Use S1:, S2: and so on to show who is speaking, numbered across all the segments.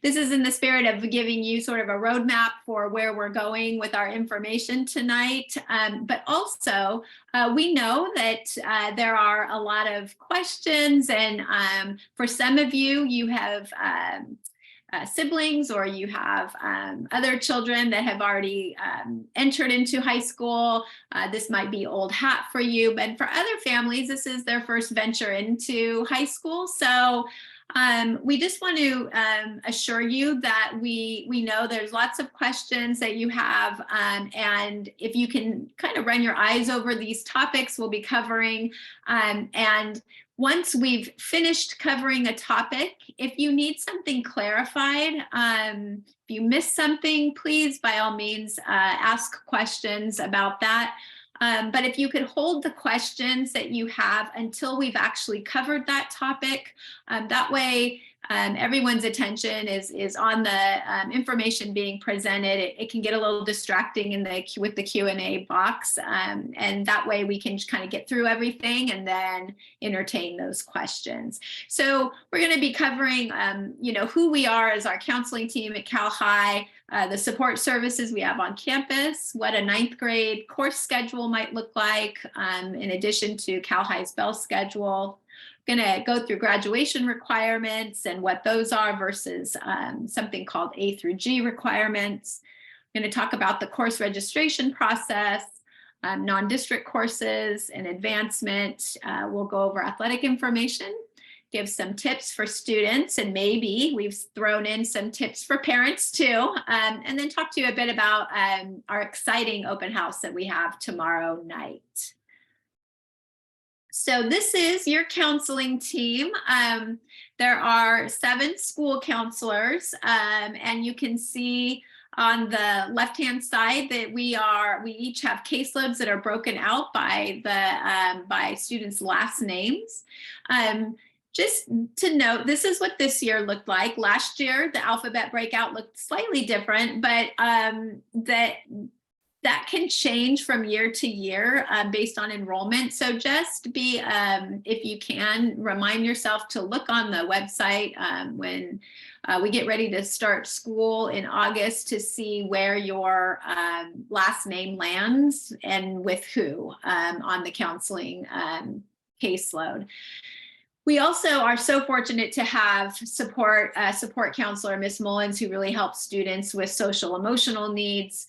S1: This is in the spirit of giving you sort of a roadmap for where we're going with our information tonight. But also, we know that there are a lot of questions, and for some of you, you have siblings, or you have other children that have already entered into high school. This might be old hat for you, but for other families, this is their first venture into high school. So we just want to assure you that we know there's lots of questions that you have, and if you can kind of run your eyes over these topics we'll be covering, and once we've finished covering a topic, if you need something clarified, if you missed something, please, by all means, ask questions about that. But if you could hold the questions that you have until we've actually covered that topic, that way everyone's attention is on the information being presented. It can get a little distracting with the Q&A box, and that way we can kind of get through everything and then entertain those questions. So we're going to be covering who we are as our counseling team at Cal High, the support services we have on campus, what a ninth grade course schedule might look like, in addition to Cal High's Bell schedule. Going to go through graduation requirements and what those are versus something called A through G requirements. We're going to talk about the course registration process, non-district courses and advancement. We'll go over athletic information, give some tips for students, and maybe we've thrown in some tips for parents too, and then talk to you a bit about our exciting open house that we have tomorrow night. So this is your counseling team. There are 7 school counselors, and you can see on the left-hand side that we each have caseloads that are broken out by by students' last names. Just to note, this is what this year looked like. Last year, the alphabet breakout looked slightly different, but that can change from year to year based on enrollment. So just be, if you can, remind yourself to look on the website when we get ready to start school in August to see where your last name lands and with who on the counseling caseload. We also are so fortunate to have support counselor, Miss Mullins, who really helps students with social emotional needs.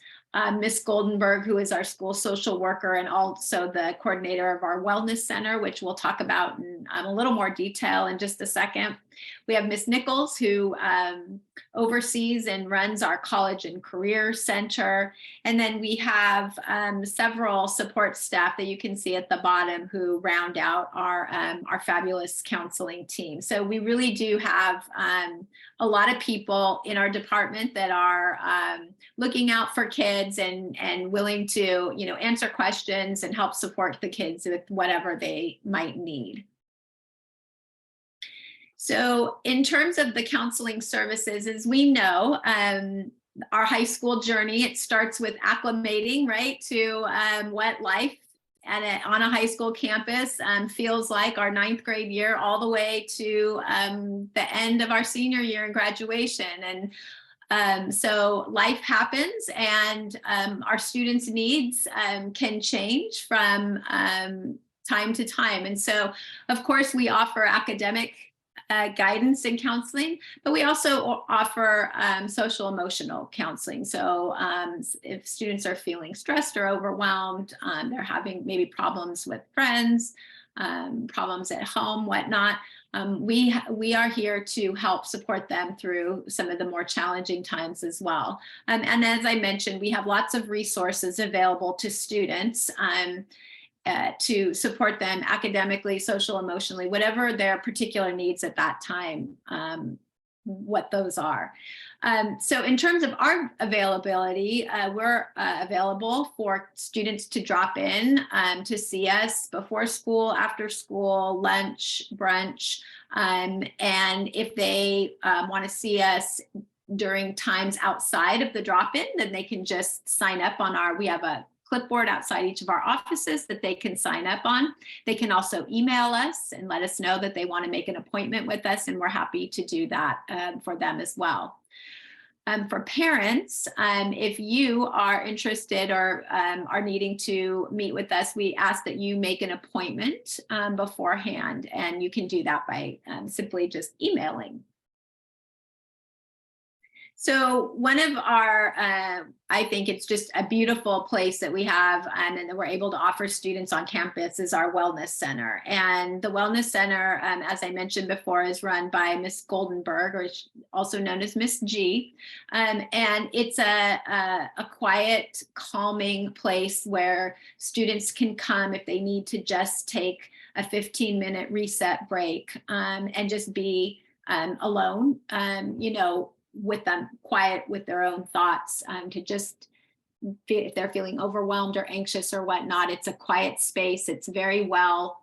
S1: Miss Goldenberg, who is our school social worker and also the coordinator of our wellness center, which we'll talk about in a little more detail in just a second. We have Miss Nichols, who oversees and runs our college and career center. And then we have several support staff that you can see at the bottom who round out our fabulous counseling team. So we really do have a lot of people in our department that are looking out for kids and willing to, answer questions and help support the kids with whatever they might need. So in terms of the counseling services, as we know, our high school journey, it starts with acclimating, right, to what life on a high school campus feels like, our 9th grade year all the way to the end of our senior year and graduation. And so life happens, and our students' needs can change from time to time. And so, of course, we offer academic guidance and counseling, but we also offer social emotional counseling. So if students are feeling stressed or overwhelmed, they're having maybe problems with friends, problems at home, whatnot, we are here to help support them through some of the more challenging times as well. And as I mentioned, we have lots of resources available to students to support them academically, social, emotionally, whatever their particular needs at that time, what those are. So in terms of our availability, we're available for students to drop in to see us before school, after school, lunch, brunch, and if they want to see us during times outside of the drop-in, then they can just sign up on we have a clipboard outside each of our offices that they can sign up on. They can also email us and let us know that they want to make an appointment with us, and we're happy to do that for them as well. For parents, if you are interested or are needing to meet with us, we ask that you make an appointment beforehand, and you can do that by simply just emailing. So one of our, I think it's just a beautiful place that we have and that we're able to offer students on campus is our Wellness Center. And the Wellness Center, as I mentioned before, is run by Miss Goldenberg, or also known as Miss G. And it's a quiet, calming place where students can come if they need to just take a 15-minute reset break and just be alone, with them, quiet with their own thoughts, to just if they're feeling overwhelmed or anxious or whatnot. It's a quiet space. It's very well,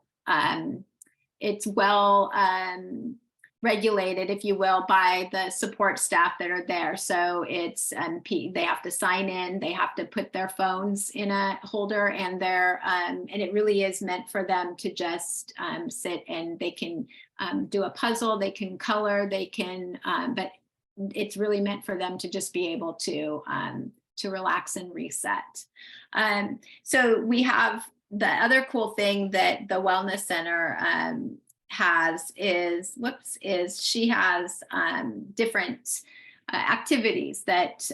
S1: regulated, if you will, by the support staff that are there. So it's they have to sign in, they have to put their phones in a holder, and and it really is meant for them to just sit, and they can do a puzzle, they can color, they can, but it's really meant for them to just be able to relax and reset. So we have the other cool thing that the Wellness Center has is she has different activities that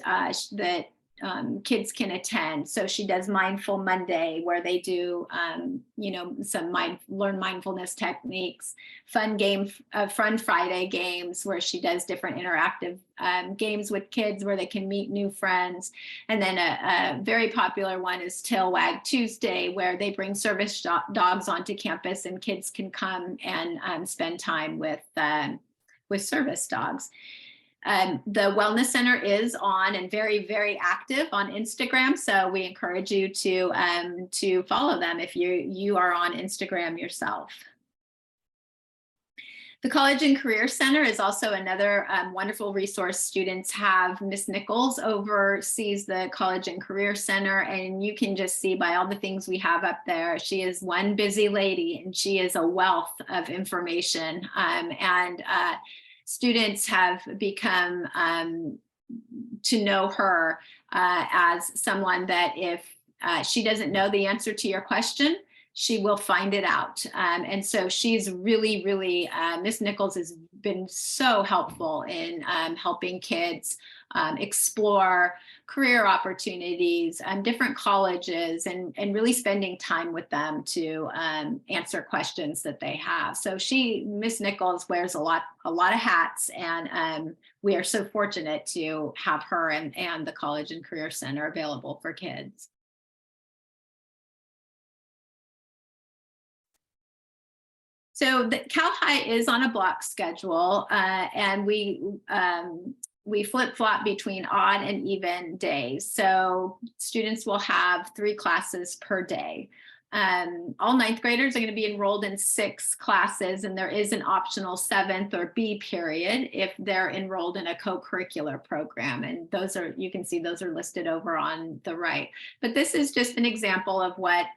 S1: kids can attend. So she does Mindful Monday, where they do, some learn mindfulness techniques, Fun Friday games, where she does different interactive games with kids where they can meet new friends. And then a very popular one is Tail Wag Tuesday, where they bring service dogs onto campus, and kids can come and spend time with service dogs. The Wellness Center is on and very, very active on Instagram. So we encourage you to follow them if you are on Instagram yourself. The College and Career Center is also another wonderful resource students have. Miss Nichols oversees the College and Career Center, and you can just see by all the things we have up there, she is one busy lady, and she is a wealth of information. Students have become to know her as someone that if she doesn't know the answer to your question, she will find it out. And so she's really, really, Miss Nichols has been so helpful in helping kids explore career opportunities, different colleges, and really spending time with them to answer questions that they have. So Miss Nichols wears a lot of hats, and we are so fortunate to have her and the College and Career Center available for kids. So the Cal High is on a block schedule, and we flip-flop between odd and even days. So students will have 3 classes per day. All 9th graders are going to be enrolled in 6 classes, and there is an optional 7th or B period if they're enrolled in a co-curricular program. And you can see those are listed over on the right. But this is just an example of what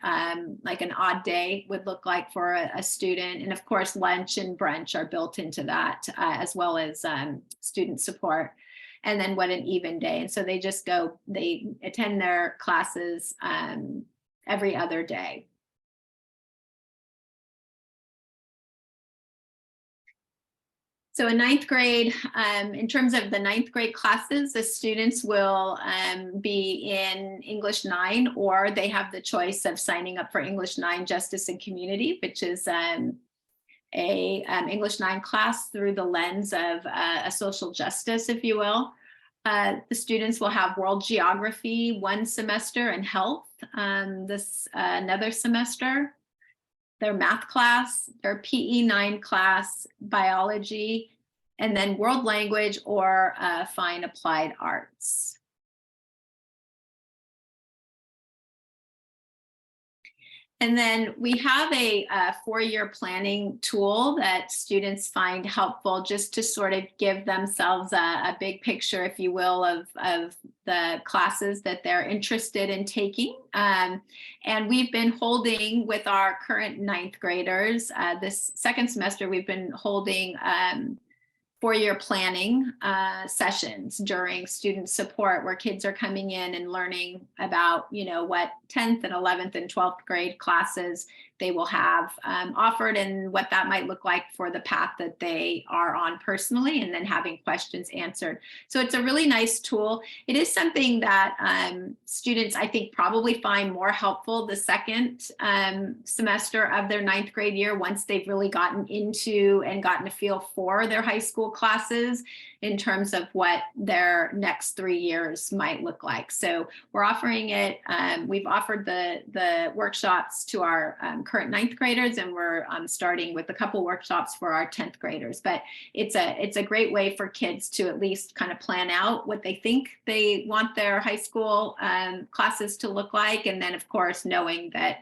S1: like an odd day would look like for a student. And of course, lunch and brunch are built into that, as well as student support. And then what an even day. And so they attend their classes every other day. So in 9th grade, in terms of the 9th grade classes, the students will be in English 9, or they have the choice of signing up for English 9 Justice and Community, which is a English 9 class through the lens of a social justice, if you will. The students will have world geography 1 semester and health another semester, their math class, their PE 9 class, biology, and then world language or fine applied arts. And then we have a four-year planning tool that students find helpful just to sort of give themselves a big picture, if you will, of the classes that they're interested in taking. And we've been holding with our current ninth graders, this second semester, we've been holding four-year planning sessions during student support, where kids are coming in and learning about, what 10th and 11th and 12th grade classes they will have offered, and what that might look like for the path that they are on personally, and then having questions answered. So it's a really nice tool. It is something that students, I think, probably find more helpful the second semester of their ninth grade year, once they've really gotten into and gotten a feel for their high school classes in terms of what their next 3 years might look like. So we're offering it. We've offered the workshops to our current ninth graders, and we're starting with a couple workshops for our 10th graders. But it's a great way for kids to at least kind of plan out what they think they want their high school classes to look like. And then, of course, knowing that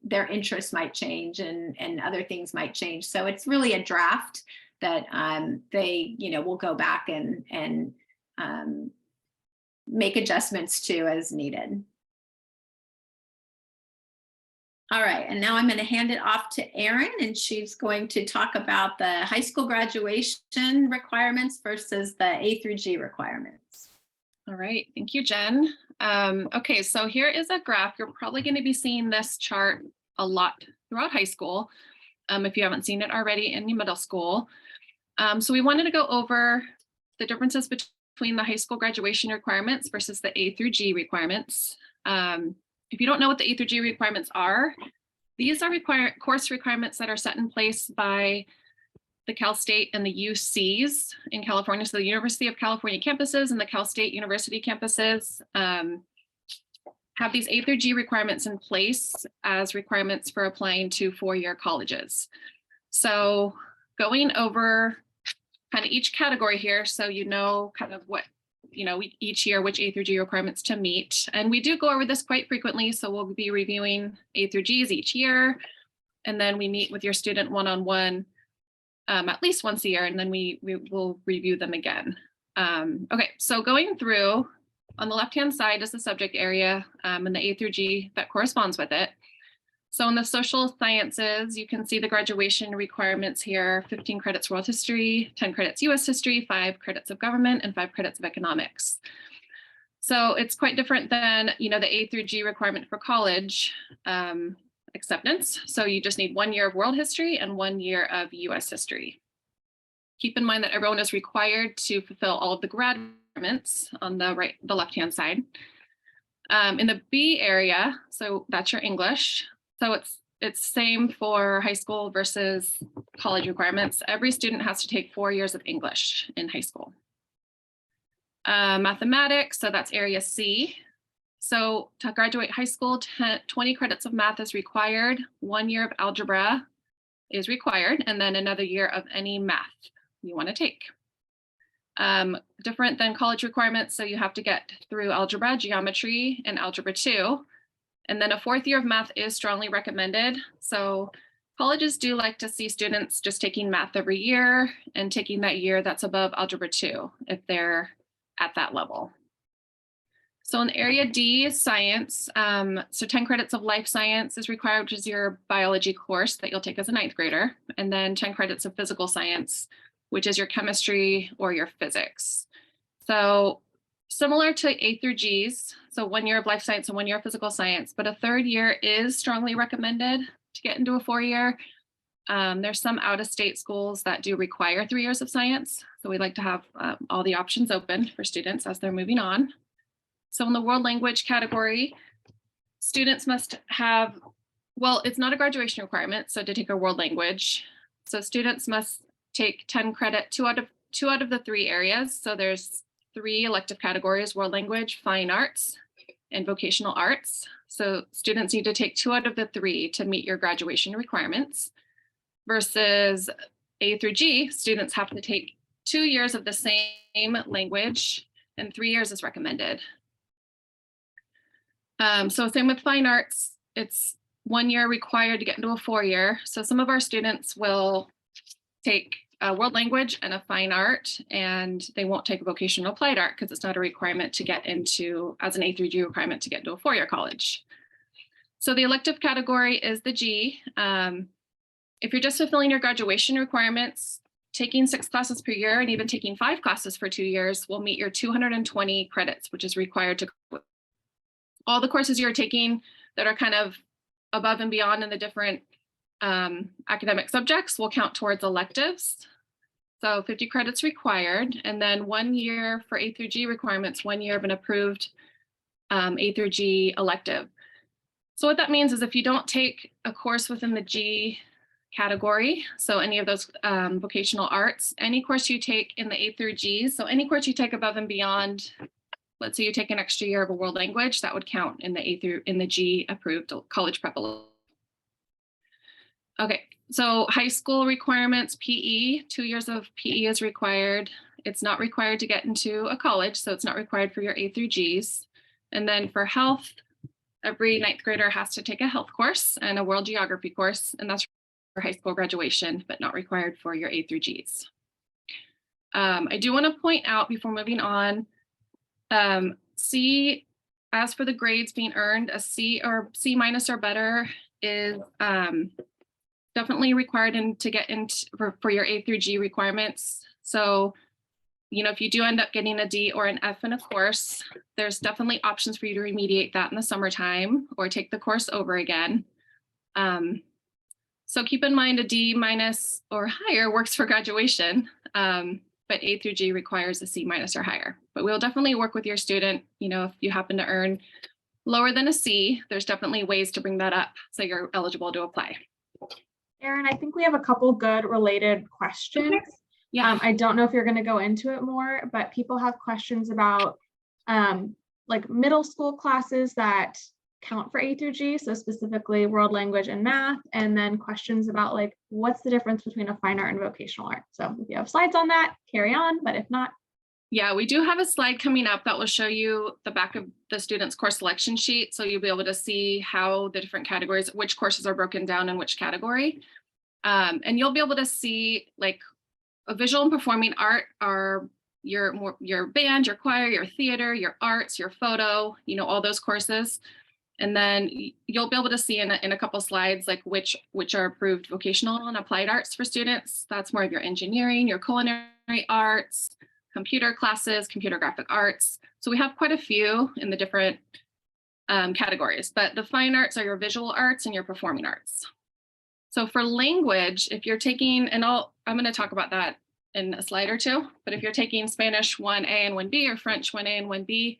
S1: their interests might change and other things might change. So it's really a draft that they, will go back and make adjustments to as needed. All right, and now I'm going to hand it off to Erin, and she's going to talk about the high school graduation requirements versus the A through G requirements.
S2: All right, thank you, Jen. Okay, so here is a graph. You're probably going to be seeing this chart a lot throughout high school, if you haven't seen it already in middle school. So we wanted to go over the differences between the high school graduation requirements versus the A through G requirements. If you don't know what the A through G requirements are, these are course requirements that are set in place by the Cal State and the UCs in California. So the University of California campuses and the Cal State University campuses have these A through G requirements in place as requirements for applying to four-year colleges. So going over kind of each category here, so kind of what, each year, which A through G requirements to meet. And we do go over this quite frequently, so we'll be reviewing A through Gs each year. And then we meet with your student one-on-one at least once a year, and then we will review them again. Okay, so going through, on the left-hand side is the subject area and the A through G that corresponds with it. So in the social sciences, you can see the graduation requirements here: 15 credits world history, 10 credits US history, 5 credits of government, and 5 credits of economics. So it's quite different than, the A through G requirement for college acceptance. So you just need 1 year of world history and 1 year of US history. Keep in mind that everyone is required to fulfill all of the grad requirements on the left-hand side. In the B area, so that's your English. So it's same for high school versus college requirements. Every student has to take 4 years of English in high school. Mathematics, so that's area C. So to graduate high school, 20 credits of math is required. 1 year of algebra is required, and then another year of any math you want to take. Different than college requirements, so you have to get through algebra, geometry, and algebra 2. And then a 4th year of math is strongly recommended. So colleges do like to see students just taking math every year and taking that year that's above algebra 2 if they're at that level. So in area D is science. So 10 credits of life science is required, which is your biology course that you'll take as a 9th grader. And then 10 credits of physical science, which is your chemistry or your physics. So similar to A through Gs, so 1 year of life science and 1 year of physical science, but a 3rd year is strongly recommended to get into a 4-year. There's some out-of-state schools that do require 3 years of science. So we like to have all the options open for students as they're moving on. So in the world language category, students must have, well, it's not a graduation requirement, so to take a world language. So students must take 10 credit, two out of the 3 areas. So there's 3 elective categories: world language, fine arts, and vocational arts. So students need to take 2 out of the 3 to meet your graduation requirements, versus A through G, students have to take 2 years of the same language, and 3 years is recommended. So same with fine arts, it's 1 year required to get into a 4-year. So some of our students will take a world language and a fine art, and they won't take a vocational applied art because it's not a requirement to get into, as an A through G requirement to get into a 4-year college. So the elective category is the G. If you're just fulfilling your graduation requirements, taking 6 classes per year and even taking 5 classes for 2 years will meet your 220 credits, which is required to. All the courses you're taking that are kind of above and beyond in the different academic subjects will count towards electives. So 50 credits required, and then 1 year for A through G requirements, 1 year of an approved A through G elective. So what that means is if you don't take a course within the G category, so any of those vocational arts, any course you take in the A through G, so any course you take above and beyond, let's say you take an extra year of a world language, that would count in the G approved college prep. Okay, so high school requirements, PE, 2 years of PE is required. It's not required to get into a college, so it's not required for your A through Gs. And then for health, every 9th grader has to take a health course and a world geography course, and that's for high school graduation, but not required for your A through Gs. I do want to point out before moving on, C, as for the grades being earned, a C or C minus or better is definitely required to get into for your A through G requirements. So, you know, if you do end up getting a D or an F in a course, there's definitely options for you to remediate that in the summertime or take the course over again. So keep in mind a D minus or higher works for graduation, but A through G requires a C minus or higher. But we'll definitely work with your student. You know, if you happen to earn lower than a C, there's definitely ways to bring that up so you're eligible to apply.
S3: Erin, I think we have a couple good related questions.
S2: Yeah.
S3: I don't know if you're going to go into it more, but people have questions about like middle school classes that count for A through G, so specifically world language and math, and then questions about like what's the difference between a fine art and vocational art. So if you have slides on that, carry on, but if not.
S2: Yeah, we do have a slide coming up that will show you the back of the student's course selection sheet. So you'll be able to see how the different categories, which courses are broken down in which category. And you'll be able to see like a visual and performing art are your band, your choir, your theater, your arts, your photo, you know, all those courses. And then you'll be able to see in a couple slides like which are approved vocational and applied arts for students. That's more of your engineering, your culinary arts, computer classes, computer graphic arts. So we have quite a few in the different categories, but the fine arts are your visual arts and your performing arts. So for language, if you're taking, and I'm going to talk about that in a slide or two, but if you're taking Spanish 1A and 1B or French 1A and 1B,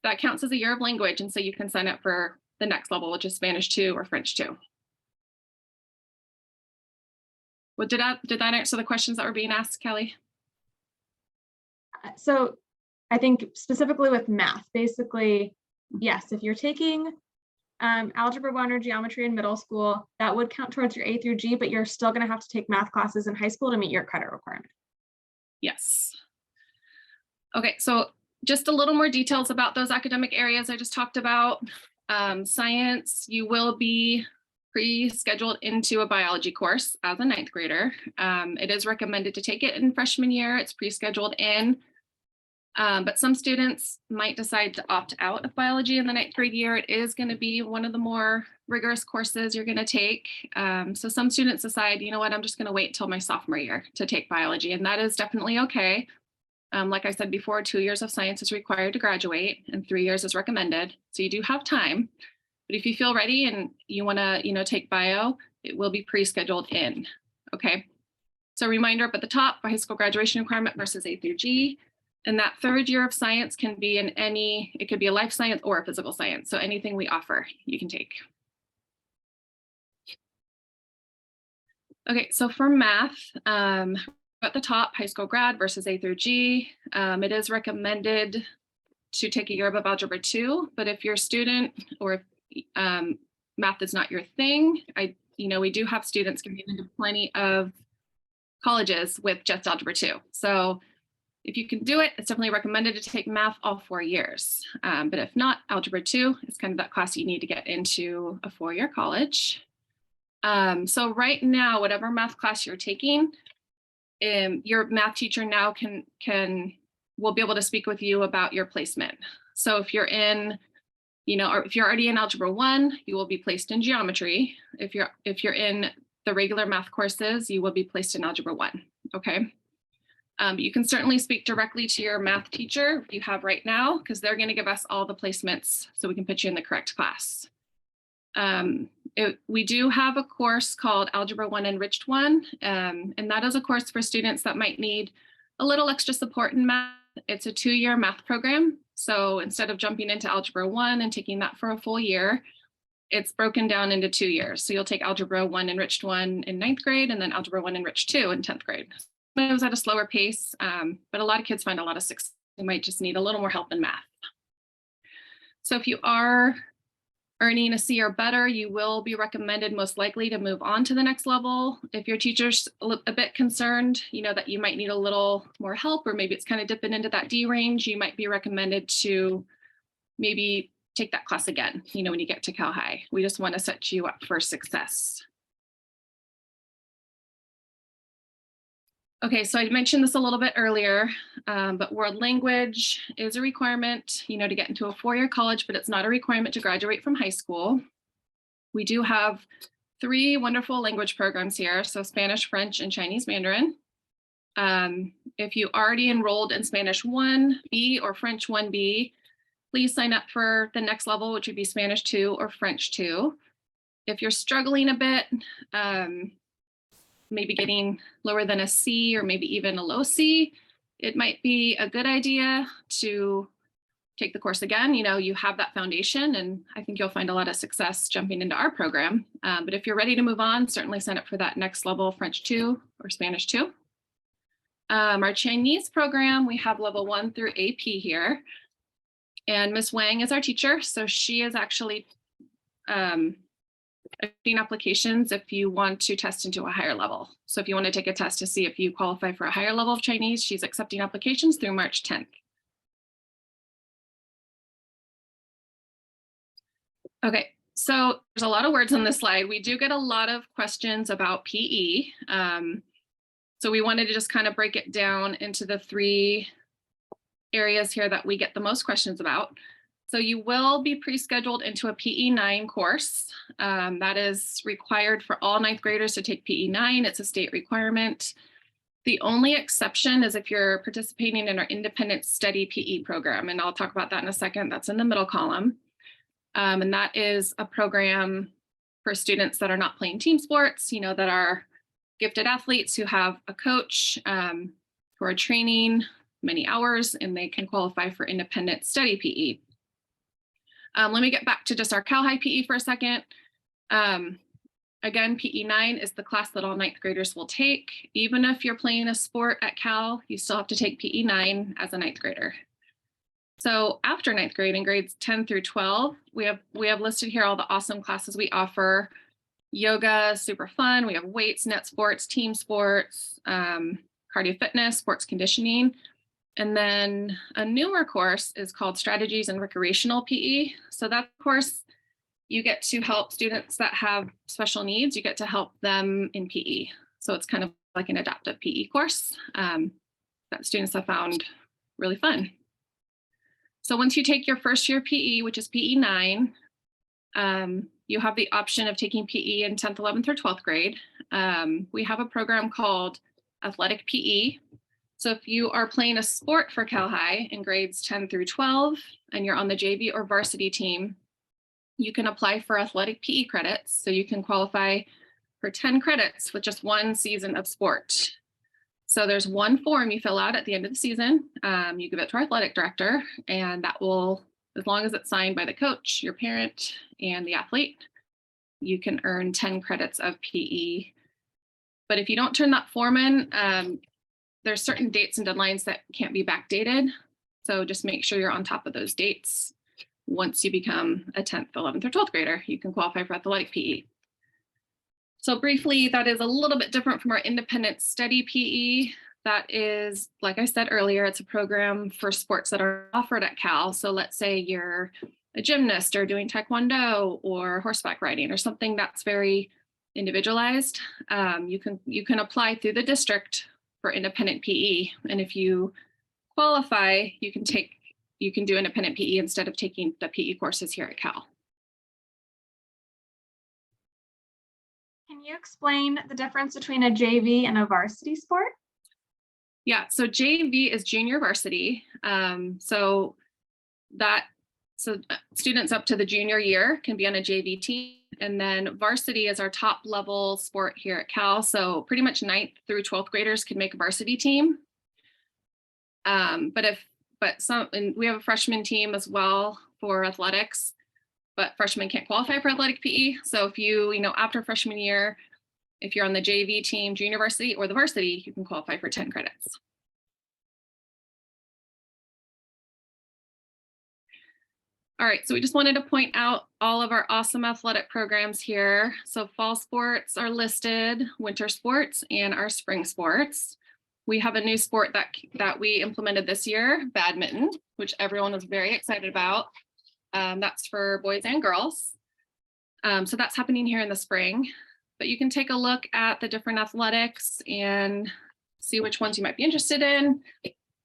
S2: that counts as a year of language. And so you can sign up for the next level, which is Spanish 2 or French 2. Well, did that answer the questions that were being asked, Kelly?
S3: So I think specifically with math, basically, yes, if you're taking Algebra 1 or geometry in middle school, that would count towards your A through G, but you're still going to have to take math classes in high school to meet your credit requirement.
S2: Yes. Okay, so just a little more details about those academic areas I just talked about. Science, you will be pre-scheduled into a biology course as a 9th grader. It is recommended to take it in freshman year. It's pre-scheduled in. But some students might decide to opt out of biology in the 9th grade year. It is going to be one of the more rigorous courses you're going to take. So some students decide, you know what, I'm just going to wait until my sophomore year to take biology, and that is definitely okay. Like I said before, 2 years of science is required to graduate and 3 years is recommended. So you do have time. But if you feel ready and you want to, you know, take bio, it will be pre-scheduled in. Okay. So reminder up at the top, high school graduation requirement versus A through G. And that 3rd year of science can be in it could be a life science or a physical science. So anything we offer, you can take. Okay, so for math, at the top, high school grad versus A through G. It is recommended to take a year of Algebra 2, but if you're a student or if math is not your thing, we do have students getting into plenty of colleges with just Algebra 2. So If you can do it, it's definitely recommended to take math all 4 years. But if not, Algebra 2 is kind of that class you need to get into a 4-year college. So right now, whatever math class you're taking, your math teacher now will be able to speak with you about your placement. So if you're in, or if you're already in Algebra 1, you will be placed in geometry. If you're in the regular math courses, you will be placed in Algebra 1, okay? You can certainly speak directly to your math teacher you have right now, because they're going to give us all the placements so we can put you in the correct class. We do have a course called Algebra 1 Enriched 1, and that is a course for students that might need a little extra support in math. It's a 2-year math program. So instead of jumping into Algebra 1 and taking that for a full year, it's broken down into 2 years. So you'll take Algebra 1 Enriched 1 in 9th grade and then Algebra 1 Enriched 2 in 10th grade. It was at a slower pace, but a lot of kids find a lot of success. They might just need a little more help in math. So if you are earning a C or better, you will be recommended most likely to move on to the next level. If your teacher's a bit concerned, that you might need a little more help, or maybe it's kind of dipping into that D range, you might be recommended to maybe take that class again, when you get to Cal High. We just want to set you up for success. Okay, so I mentioned this a little bit earlier, but world language is a requirement, to get into a 4-year college, but it's not a requirement to graduate from high school. We do have 3 wonderful language programs here, so Spanish, French, and Chinese Mandarin. If you already enrolled in Spanish 1B or French 1B, please sign up for the next level, which would be Spanish 2 or French 2. If you're struggling a bit, maybe getting lower than a C or maybe even a low C, it might be a good idea to take the course again. You have that foundation, and I think you'll find a lot of success jumping into our program. But if you're ready to move on, certainly sign up for that next level, French 2 or Spanish 2. Our Chinese program, we have level 1 through AP here. And Ms. Wang is our teacher. So she is actually accepting applications if you want to test into a higher level. So if you want to take a test to see if you qualify for a higher level of Chinese, she's accepting applications through March 10th. Okay, so there's a lot of words on this slide. We do get a lot of questions about PE. So we wanted to just kind of break it down into the 3 areas here that we get the most questions about. So you will be pre-scheduled into a PE 9 course. That is required for all 9th graders to take PE 9. It's a state requirement. The only exception is if you're participating in our independent study PE program, and I'll talk about that in a second. That's in the middle column. And that is a program for students that are not playing team sports, that are gifted athletes who have a coach who are training many hours, and they can qualify for independent study PE. Let me get back to just our Cal High PE for a second. Again, PE 9 is the class that all 9th graders will take. Even if you're playing a sport at Cal, you still have to take PE 9 as a 9th grader. So after 9th grade, in grades 10 through 12, we have listed here all the awesome classes we offer. Yoga, super fun. We have weights, net sports, team sports, cardio fitness, sports conditioning. And then a newer course is called Strategies in Recreational PE. So that course, you get to help students that have special needs. You get to help them in PE. So it's kind of like an adaptive PE course that students have found really fun. So once you take your first year PE, which is PE 9, you have the option of taking PE in 10th, 11th, or 12th grade. We have a program called Athletic PE. So if you are playing a sport for Cal High in grades 10 through 12, and you're on the JV or varsity team, you can apply for athletic PE credits. So you can qualify for 10 credits with just 1 season of sport. So there's 1 form you fill out at the end of the season. You give it to our athletic director, and that will, as long as it's signed by the coach, your parent, and the athlete, you can earn 10 credits of PE. But if you don't turn that form in, there's certain dates and deadlines that can't be backdated. So just make sure you're on top of those dates. Once you become a 10th, 11th, or 12th grader, you can qualify for athletic PE. So briefly, that is a little bit different from our independent study PE. that is, like I said earlier, it's a program for sports that are offered at Cal. So let's say you're a gymnast or doing taekwondo or horseback riding or something that's very individualized. You can apply through the district for independent PE, and if you qualify, you can do independent PE instead of taking the PE courses here at Cal.
S3: Can you explain the difference between a JV and a varsity sport?
S2: Yeah, so JV is junior varsity. So students up to the junior year can be on a JV team, and then varsity is our top level sport here at Cal. So pretty much 9th through 12th graders can make a varsity team. And we have a freshman team as well for athletics, but freshmen can't qualify for athletic PE. So if after freshman year, if you're on the JV team, junior varsity or the varsity, you can qualify for 10 credits. All right, so we just wanted to point out all of our awesome athletic programs here. So fall sports are listed, winter sports, and our spring sports. We have a new sport that we implemented this year, badminton, which everyone was very excited about. That's for boys and girls. So that's happening here in the spring. But you can take a look at the different athletics and see which ones you might be interested in.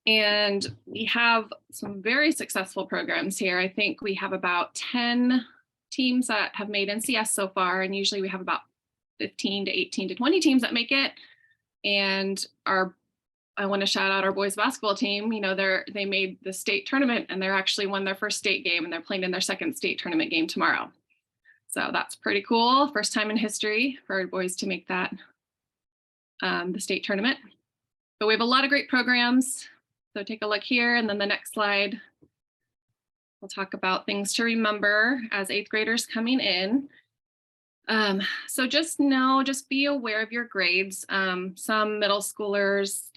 S2: And we have some very successful programs here. I think we have about 10 teams that have made NCS so far, and usually we have about 15 to 18 to 20 teams that make it. And I want to shout out our boys basketball team. They made the state tournament, and they're actually won their first state game, and they're playing in their second state tournament game tomorrow. So that's pretty cool. First time in history for our boys to make that, the state tournament. But we have a lot of great programs. So take a look here, and then the next slide, we'll talk about things to remember as 8th graders coming in. So just be aware of your grades. Some middle schoolers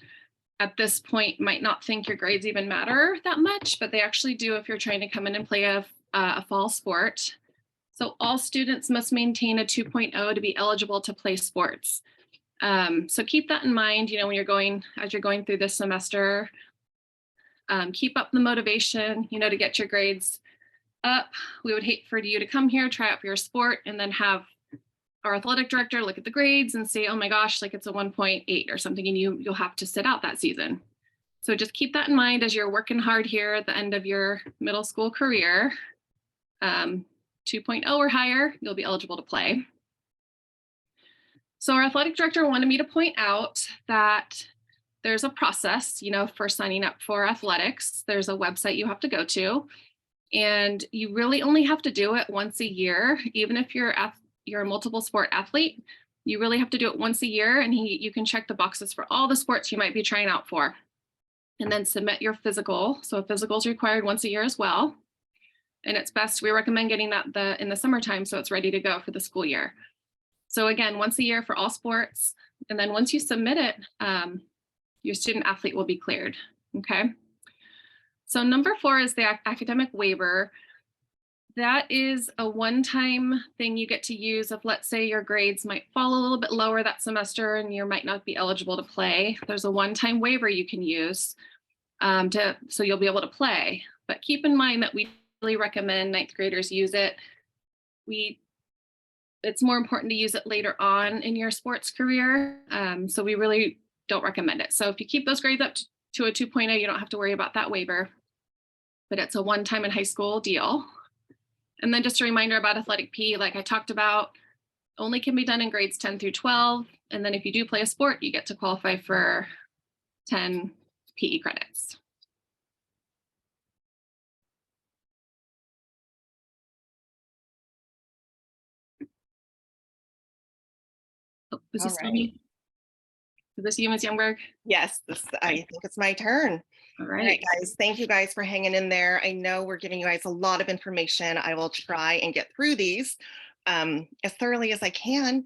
S2: at this point might not think your grades even matter that much, but they actually do if you're trying to come in and play a fall sport. So all students must maintain a 2.0 to be eligible to play sports. So keep that in mind, as you're going through this semester. Keep up the motivation, to get your grades up. We would hate for you to come here, try out for your sport, and then have our athletic director look at the grades and say, oh my gosh, like it's a 1.8 or something, and you'll have to sit out that season. So just keep that in mind as you're working hard here at the end of your middle school career. 2.0 or higher, you'll be eligible to play. So our athletic director wanted me to point out that there's a process, for signing up for athletics. There's a website you have to go to, and you really only have to do it once a year. Even if you're a multiple sport athlete, you really have to do it once a year, and you can check the boxes for all the sports you might be trying out for, and then submit your physical. So a physical is required once a year as well. And it's best, we recommend getting that in the summertime so it's ready to go for the school year. So again, once a year for all sports. And then once you submit it, your student athlete will be cleared, okay? So number 4 is the academic waiver. That is a one-time thing you get to use if, let's say, your grades might fall a little bit lower that semester and you might not be eligible to play. There's a one-time waiver you can use so you'll be able to play. But keep in mind that we really recommend 9th graders use it. It's more important to use it later on in your sports career. So we really don't recommend it. So if you keep those grades up to a 2.0, you don't have to worry about that waiver, but it's a one-time in high school deal. And then just a reminder about athletic PE, like I talked about, only can be done in grades 10 through 12. And then if you do play a sport, you get to qualify for 10 PE credits. Oh, is this me? Is this you, Ms. Youngberg?
S4: Yes, I think it's my turn.
S2: All
S4: All right, guys, thank you guys for hanging in there. I know we're giving you guys a lot of information. I will try and get through these as thoroughly as I can.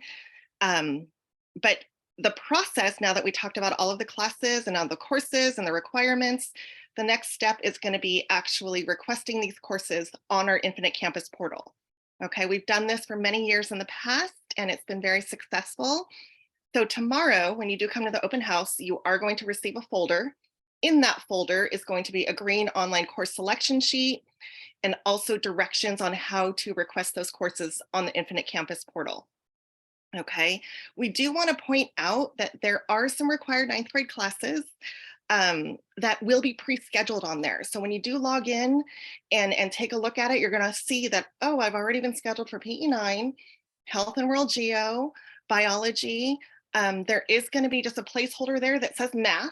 S4: But the process, now that we talked about all of the classes and all the courses and the requirements, the next step is going to be actually requesting these courses on our Infinite Campus portal. Okay, we've done this for many years in the past, and it's been very successful. So tomorrow, when you do come to the open house, you are going to receive a folder. In that folder is going to be a green online course selection sheet and also directions on how to request those courses on the Infinite Campus portal. Okay, we do want to point out that there are some required ninth grade classes that will be pre-scheduled on there. So when you do log in and take a look at it, you're going to see that, oh, I've already been scheduled for PE9, Health and World Geo, Biology. There is going to be just a placeholder there that says math.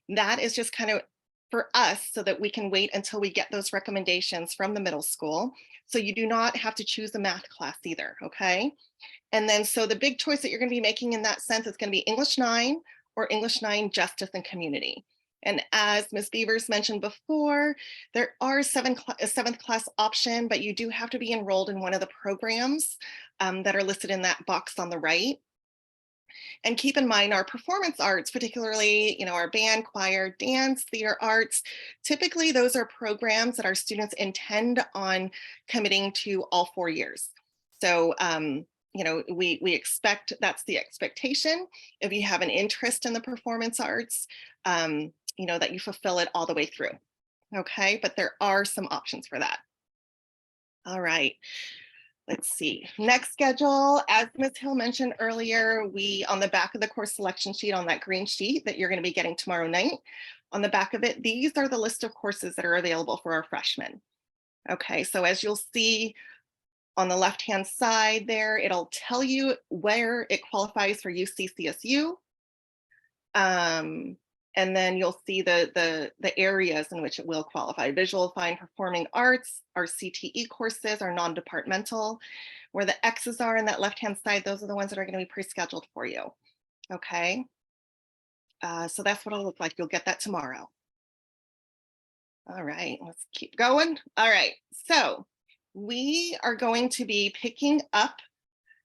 S4: That is just kind of for us so that we can wait until we get those recommendations from the middle school. So you do not have to choose a math class either, okay? And then so the big choice that you're going to be making in that sense is going to be English 9 or English 9 Justice and Community. And as Ms. Beavers mentioned before, there are a seventh class option, but you do have to be enrolled in one of the programs that are listed in that box on the right. And keep in mind our performance arts, particularly, our band, choir, dance, theater arts, typically those are programs that our students intend on committing to all 4 years. So, we expect, that's the expectation. If you have an interest in the performance arts, that you fulfill it all the way through. Okay, but there are some options for that. All right. Let's see, next schedule, as Ms. Hill mentioned earlier, we on the back of the course selection sheet on that green sheet that you're going to be getting tomorrow night, on the back of it, these are the list of courses that are available for our freshmen. Okay, so as you'll see on the left-hand side there, it'll tell you where it qualifies for UC-CSU. And then you'll see the areas in which it will qualify. Visual, fine, performing arts, our CTE courses, our non-departmental. Where the X's are in that left-hand side, those are the ones that are going to be pre-scheduled for you. Okay. So that's what it'll look like. You'll get that tomorrow. All right, let's keep going. All right, so we are going to be picking up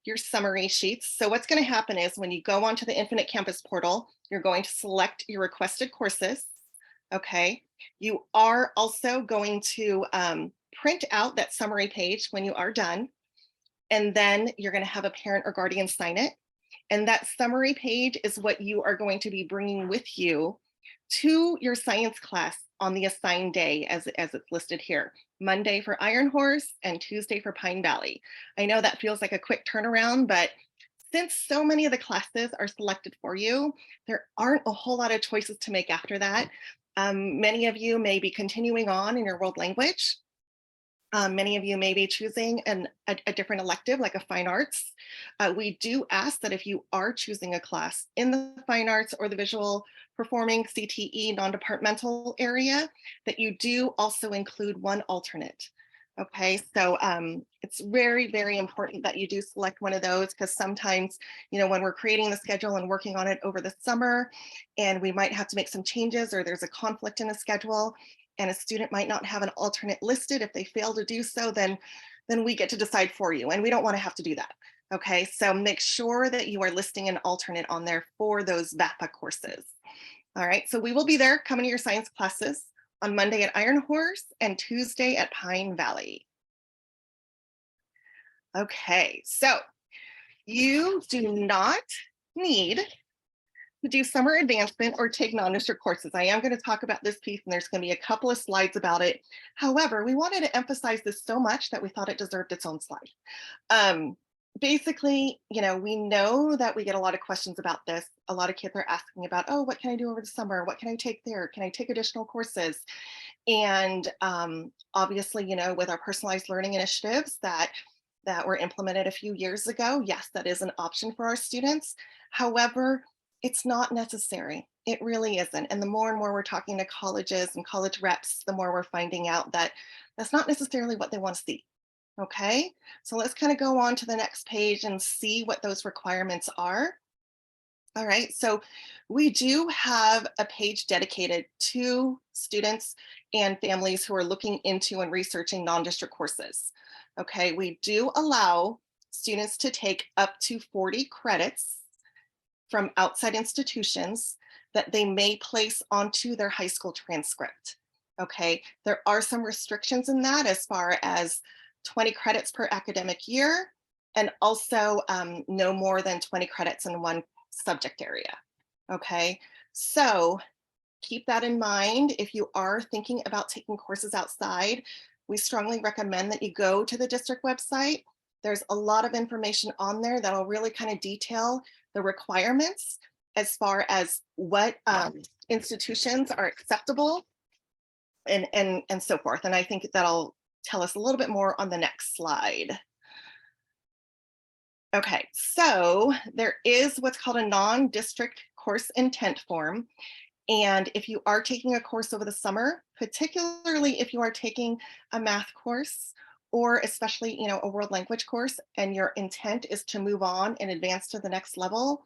S4: your summary sheets. So what's going to happen is when you go onto the Infinite Campus portal, you're going to select your requested courses. Okay. You are also going to print out that summary page when you are done. And then you're going to have a parent or guardian sign it. And that summary page is what you are going to be bringing with you to your science class on the assigned day as it's listed here. Monday for Iron Horse and Tuesday for Pine Valley. I know that feels like a quick turnaround, but since so many of the classes are selected for you, there aren't a whole lot of choices to make after that. Many of you may be continuing on in your world language. Many of you may be choosing a different elective like a fine arts. We do ask that if you are choosing a class in the fine arts or the visual performing CTE non-departmental area, that you do also include one alternate. Okay, so it's very, very important that you do select one of those because sometimes, when we're creating the schedule and working on it over the summer, and we might have to make some changes or there's a conflict in the schedule, and a student might not have an alternate listed. If they fail to do so, then we get to decide for you, and we don't want to have to do that. Okay, so make sure that you are listing an alternate on there for those VAPA courses. All right, so we will be there coming to your science classes on Monday at Iron Horse and Tuesday at Pine Valley. Okay, so you do not need to do summer advancement or take non-district courses. I am going to talk about this piece and there's going to be a couple of slides about it. However, we wanted to emphasize this so much that we thought it deserved its own slide. Basically, we know that we get a lot of questions about this. A lot of kids are asking about, oh, what can I do over the summer? What can I take there? Can I take additional courses? And obviously, with our personalized learning initiatives that were implemented a few years ago, yes, that is an option for our students. However, it's not necessary. It really isn't. And the more and more we're talking to colleges and college reps, the more we're finding out that that's not necessarily what they want to see. Okay, so let's kind of go on to the next page and see what those requirements are. All right, so we do have a page dedicated to students and families who are looking into and researching non-district courses. Okay, we do allow students to take up to 40 credits from outside institutions that they may place onto their high school transcript. Okay, there are some restrictions in that as far as 20 credits per academic year, and also no more than 20 credits in one subject area. Okay, so keep that in mind. If you are thinking about taking courses outside, we strongly recommend that you go to the district website. There's a lot of information on there that'll really kind of detail the requirements as far as what institutions are acceptable and so forth. And I think that'll tell us a little bit more on the next slide. Okay, so there is what's called a non-district course intent form. And if you are taking a course over the summer, particularly if you are taking a math course, or especially, you know, a world language course, and your intent is to move on and advance to the next level,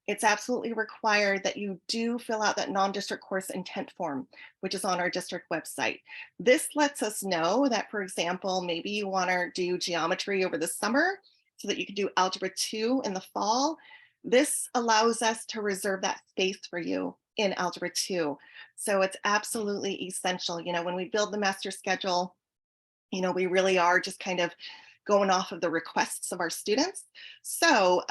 S4: it's absolutely required that you do fill out that non-district course intent form, which is on our district website. This lets us know that, for example, maybe you want to do geometry over the summer so that you can do algebra 2 in the fall. This allows us to reserve that space for you in algebra 2. So it's absolutely essential. You know, when we build the master schedule, you know, we really are just kind of going off of the requests of our students. So,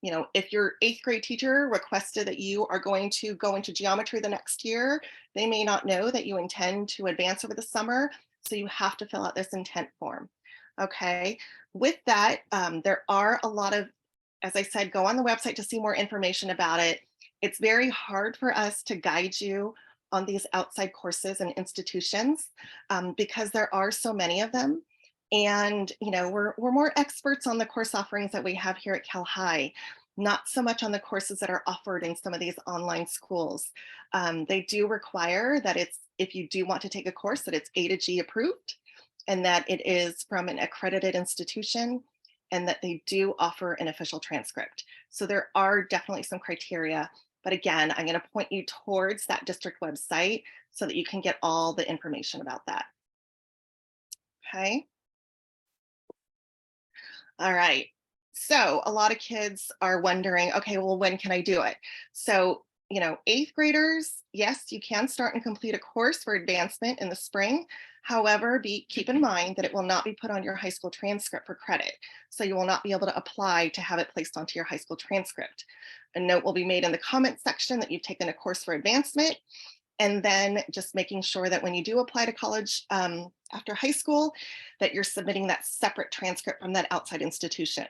S4: you know, if your 8th grade teacher requested that you are going to go into geometry the next year, they may not know that you intend to advance over the summer. So you have to fill out this intent form. Okay. With that, there are a lot of, as I said, go on the website to see more information about it. It's very hard for us to guide you on these outside courses and institutions because there are so many of them. And, you know, we're more experts on the course offerings that we have here at Cal High, not so much on the courses that are offered in some of these online schools. They do require that it's, if you do want to take a course, that it's A to G approved and that it is from an accredited institution and that they do offer an official transcript. So there are definitely some criteria. But again, I'm going to point you towards that district website so that you can get all the information about that. Okay. All right. So a lot of kids are wondering, okay, well, when can I do it? So, you know, 8th graders, yes, you can start and complete a course for advancement in the spring. However, keep in mind that it will not be put on your high school transcript for credit. So you will not be able to apply to have it placed onto your high school transcript. A note will be made in the comment section that you've taken a course for advancement. And then just making sure that when you do apply to college after high school, that you're submitting that separate transcript from that outside institution.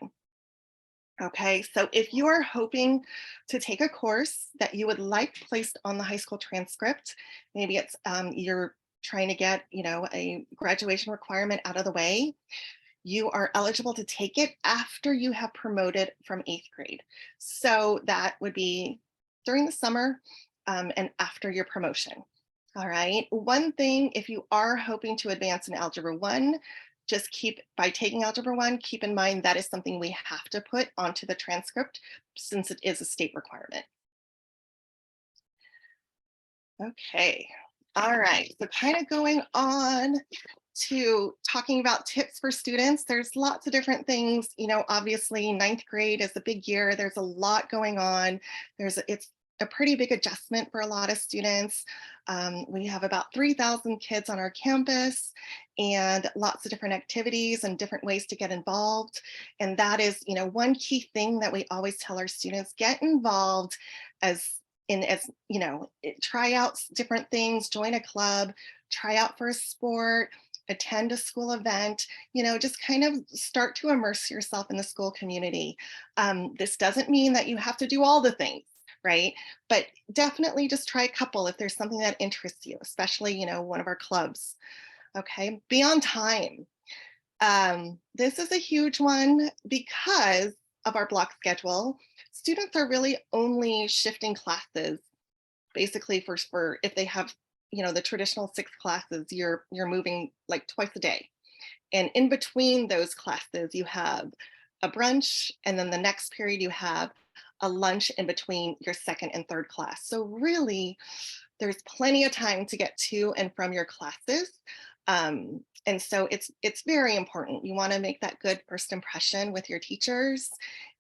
S4: Okay, so if you are hoping to take a course that you would like placed on the high school transcript, maybe it's you're trying to get, you know, a graduation requirement out of the way, you are eligible to take it after you have promoted from 8th grade. So that would be during the summer and after your promotion. All right. One thing, if you are hoping to advance in Algebra 1, just by taking Algebra 1, keep in mind that is something we have to put onto the transcript since it is a state requirement. Okay. All right. So kind of going on to talking about tips for students. There's lots of different things, you know, obviously 9th grade is a big year. There's a lot going on. It's a pretty big adjustment for a lot of students. We have about 3,000 kids on our campus and lots of different activities and different ways to get involved. And that is, you know, one key thing that we always tell our students, get involved as you know, try out different things, join a club, try out for a sport, attend a school event, you know, just kind of start to immerse yourself in the school community. This doesn't mean that you have to do all the things, right? But definitely just try a couple if there's something that interests you, especially, you know, one of our clubs. Okay, be on time. This is a huge one because of our block schedule. Students are really only shifting classes basically for if they have, you know, the traditional 6 classes, you're moving like twice a day. And in between those classes, you have a brunch, and then the next period you have a lunch in between your 2nd and 3rd class. So really, there's plenty of time to get to and from your classes. And so it's very important. You want to make that good first impression with your teachers.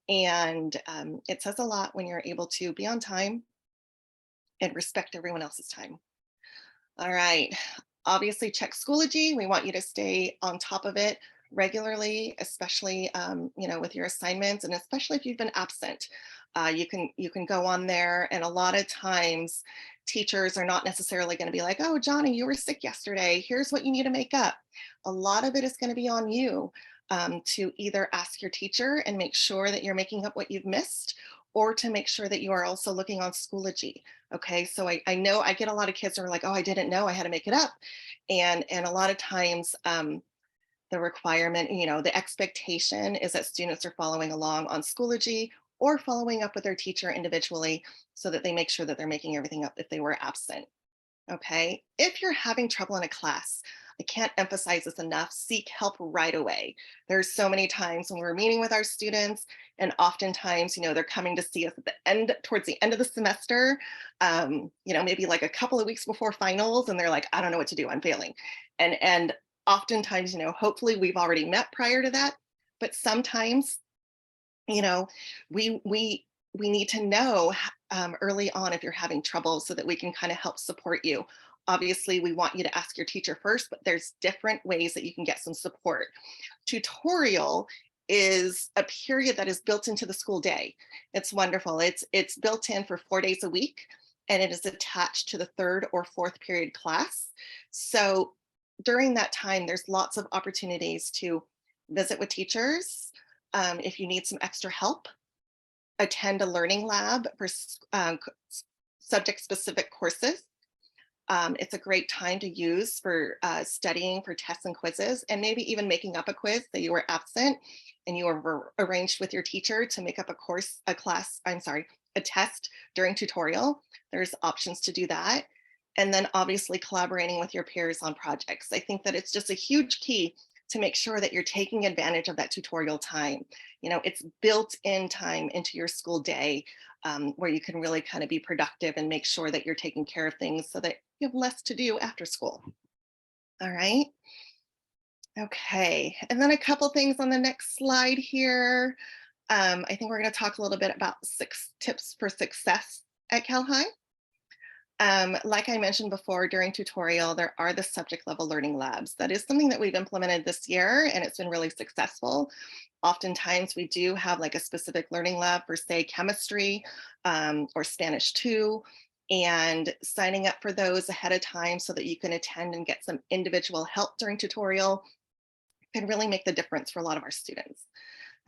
S4: And it says a lot when you're able to be on time and respect everyone else's time. All right. Obviously, check Schoology. We want you to stay on top of it regularly, especially with your assignments, and especially if you've been absent. You can go on there, and a lot of times teachers are not necessarily going to be like, oh, Johnny, you were sick yesterday. Here's what you need to make up. A lot of it is going to be on you to either ask your teacher and make sure that you're making up what you've missed, or to make sure that you are also looking on Schoology. Okay, so I know I get a lot of kids who are like, oh, I didn't know, I had to make it up. And a lot of times the requirement, the expectation is that students are following along on Schoology or following up with their teacher individually so that they make sure that they're making everything up if they were absent. Okay, if you're having trouble in a class, I can't emphasize this enough, seek help right away. There's so many times when we're meeting with our students, and oftentimes, they're coming to see us at the end, towards the end of the semester, maybe like a couple of weeks before finals, and they're like, I don't know what to do, I'm failing. And oftentimes, hopefully we've already met prior to that, but sometimes, we need to know early on if you're having trouble so that we can kind of help support you. Obviously, we want you to ask your teacher first, but there's different ways that you can get some support. Tutorial is a period that is built into the school day. It's wonderful. It's built in for 4 days a week, and it is attached to the 3rd or 4th period class. So during that time, there's lots of opportunities to visit with teachers. If you need some extra help, attend a learning lab for subject-specific courses. It's a great time to use for studying for tests and quizzes, and maybe even making up a quiz that you were absent and you were arranged with your teacher to make up a test during tutorial. There's options to do that. And then obviously collaborating with your peers on projects. I think that it's just a huge key to make sure that you're taking advantage of that tutorial time. It's built in time into your school day where you can really kind of be productive and make sure that you're taking care of things so that you have less to do after school. All right. Okay. And then a couple things on the next slide here. I think we're going to talk a little bit about 6 tips for success at Cal High. Like I mentioned before, during tutorial, there are the subject level learning labs. That is something that we've implemented this year, and it's been really successful. Oftentimes we do have like a specific learning lab for, say, chemistry or Spanish 2, and signing up for those ahead of time so that you can attend and get some individual help during tutorial can really make the difference for a lot of our students.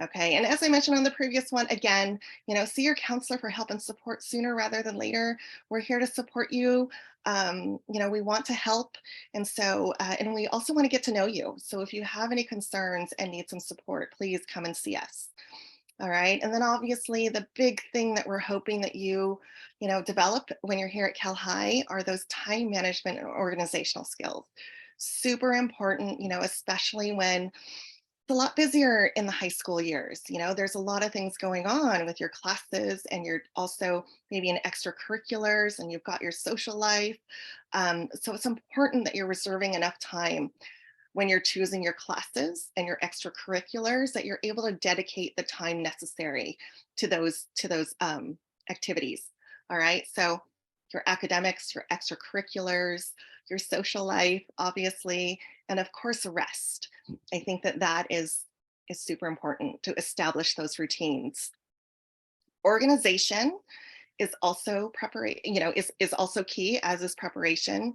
S4: Okay, and as I mentioned on the previous one, again, see your counselor for help and support sooner rather than later. We're here to support you. We want to help. And so, and we also want to get to know you. So if you have any concerns and need some support, please come and see us. All right, and then obviously the big thing that we're hoping that you develop when you're here at Cal High are those time management and organizational skills. Super important, especially when it's a lot busier in the high school years. There's a lot of things going on with your classes, and you're also maybe in extracurriculars, and you've got your social life. So it's important that you're reserving enough time when you're choosing your classes and your extracurriculars that you're able to dedicate the time necessary to those activities. All right. So your academics, your extracurriculars, your social life, obviously, and of course, rest. I think that is super important to establish those routines. Organization is also is also key, as is preparation.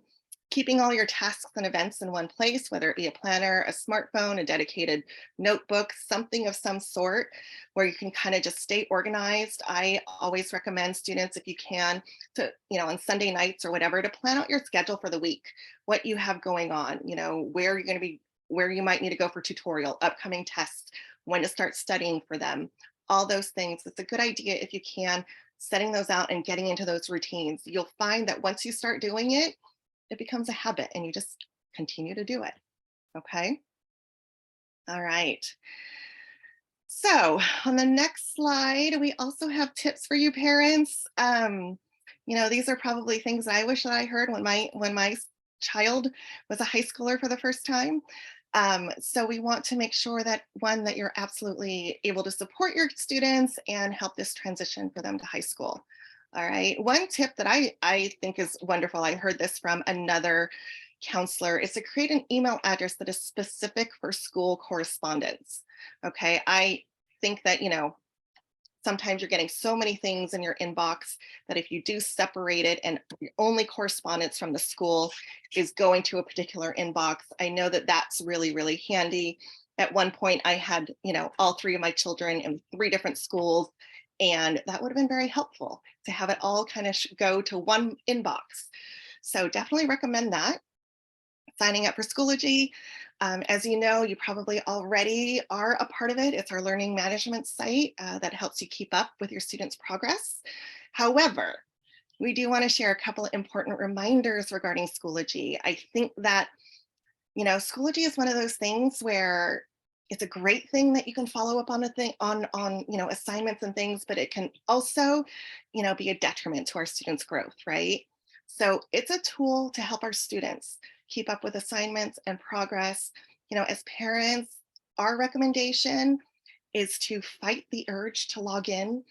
S4: Keeping all your tasks and events in one place, whether it be a planner, a smartphone, a dedicated notebook, something of some sort where you can kind of just stay organized. I always recommend students, if you can, to, on Sunday nights or whatever, to plan out your schedule for the week, what you have going on, where you're going to be, where you might need to go for tutorial, upcoming tests, when to start studying for them, all those things. It's a good idea if you can, setting those out and getting into those routines. You'll find that once you start doing it, it becomes a habit and you just continue to do it. Okay. All right. So on the next slide, we also have tips for you parents. These are probably things I wish that I heard when my child was a high schooler for the first time. So we want to make sure that that you're absolutely able to support your students and help this transition for them to high school. All right. One tip that I think is wonderful, I heard this from another counselor is to create an email address that is specific for school correspondence. Okay, I think that, sometimes you're getting so many things in your inbox that if you do separate it and only correspondence from the school is going to a particular inbox, I know that that's really, really handy. At one point I had, all 3 of my children in 3 different schools, and that would have been very helpful to have it all kind of go to one inbox. So definitely recommend that. Signing up for Schoology. As you know, you probably already are a part of it. It's our learning management site that helps you keep up with your students' progress. However, we do want to share a couple of important reminders regarding Schoology. I think that, Schoology is one of those things where it's a great thing that you can follow up on assignments and things, but it can also, be a detriment to our students' growth, right? So it's a tool to help our students keep up with assignments and progress. As parents, our recommendation is to fight the urge to log in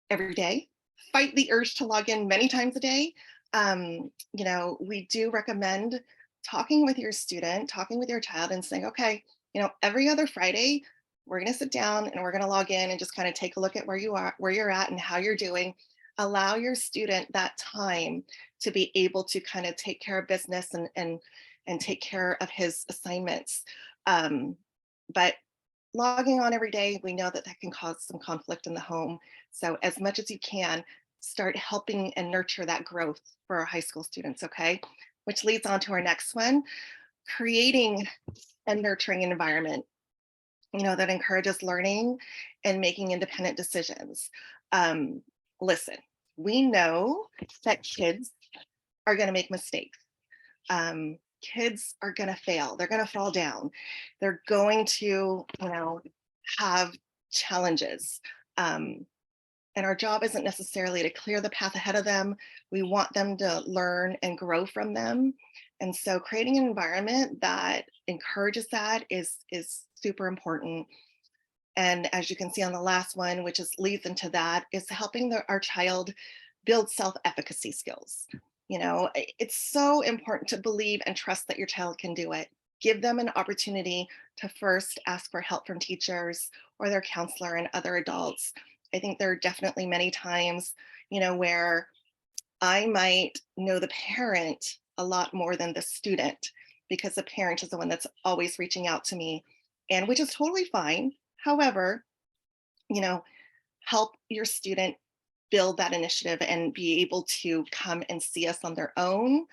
S4: every day, fight the urge to log in many times a day. We do recommend talking with your student, talking with your child and saying, okay, every other Friday, we're going to sit down and we're going to log in and just kind of take a look at where you're at and how you're doing. Allow your student that time to be able to kind of take care of business and take care of his assignments. But logging on every day, we know that can cause some conflict in the home. So as much as you can, start helping and nurture that growth for our high school students, okay? Which leads on to our next one, creating a nurturing environment, that encourages learning and making independent decisions. Listen, we know that kids are going to make mistakes. Kids are going to fail. They're going to fall down. They're going to, have challenges. And our job isn't necessarily to clear the path ahead of them. We want them to learn and grow from them. And so creating an environment that encourages that is super important. And as you can see on the last one, which leads into that, is helping our child build self-efficacy skills. It's so important to believe and trust that your child can do it. Give them an opportunity to first ask for help from teachers or their counselor and other adults. I think there are definitely many times, where I might know the parent a lot more than the student because the parent is the one that's always reaching out to me, and which is totally fine. However, help your student build that initiative and be able to come and see us on their own,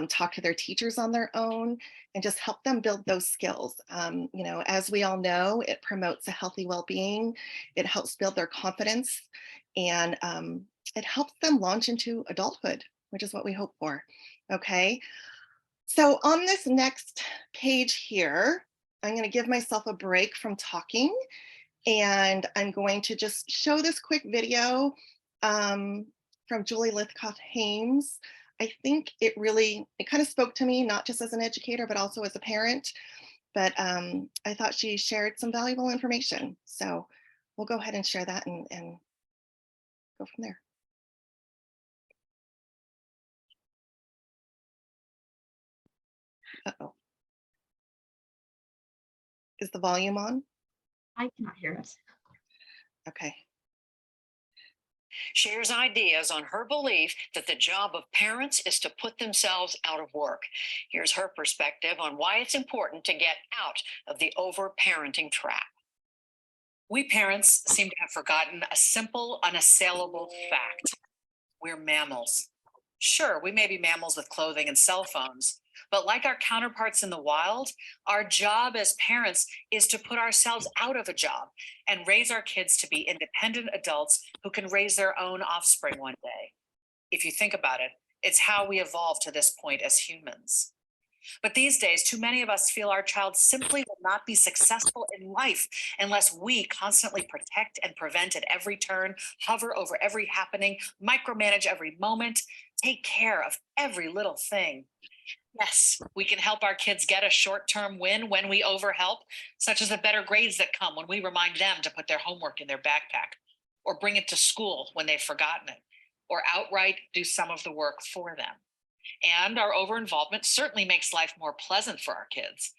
S4: talk to their teachers on their own, and just help them build those skills. As we all know, it promotes a healthy well-being. It helps build their confidence, and it helps them launch into adulthood, which is what we hope for. Okay. So on this next page here, I'm going to give myself a break from talking, and I'm going to just show this quick video from Julie Lithcoth-Hames. I think it kind of spoke to me, not just as an educator, but also as a parent. But I thought she shared some valuable information. So we'll go ahead and share that and go from there. Uh-oh. Is the volume on?
S3: I cannot hear it.
S4: Okay.
S5: Shares ideas on her belief that the job of parents is to put themselves out of work. Here's her perspective on why it's important to get out of the over-parenting trap.
S6: We parents seem to have forgotten a simple, unassailable fact. We're mammals. Sure, we may be mammals with clothing and cell phones, but like our counterparts in the wild, our job as parents is to put ourselves out of a job and raise our kids to be independent adults who can raise their own offspring one day. If you think about it, it's how we evolved to this point as humans. But these days, too many of us feel our child simply will not be successful in life unless we constantly protect and prevent at every turn, hover over every happening, micromanage every moment, take care of every little thing. Yes, we can help our kids get a short-term win when we overhelp, such as the better grades that come when we remind them to put their homework in their backpack, or bring it to school when they've forgotten it, or outright do some of the work for them. And our over-involvement certainly makes life more pleasant for our kids.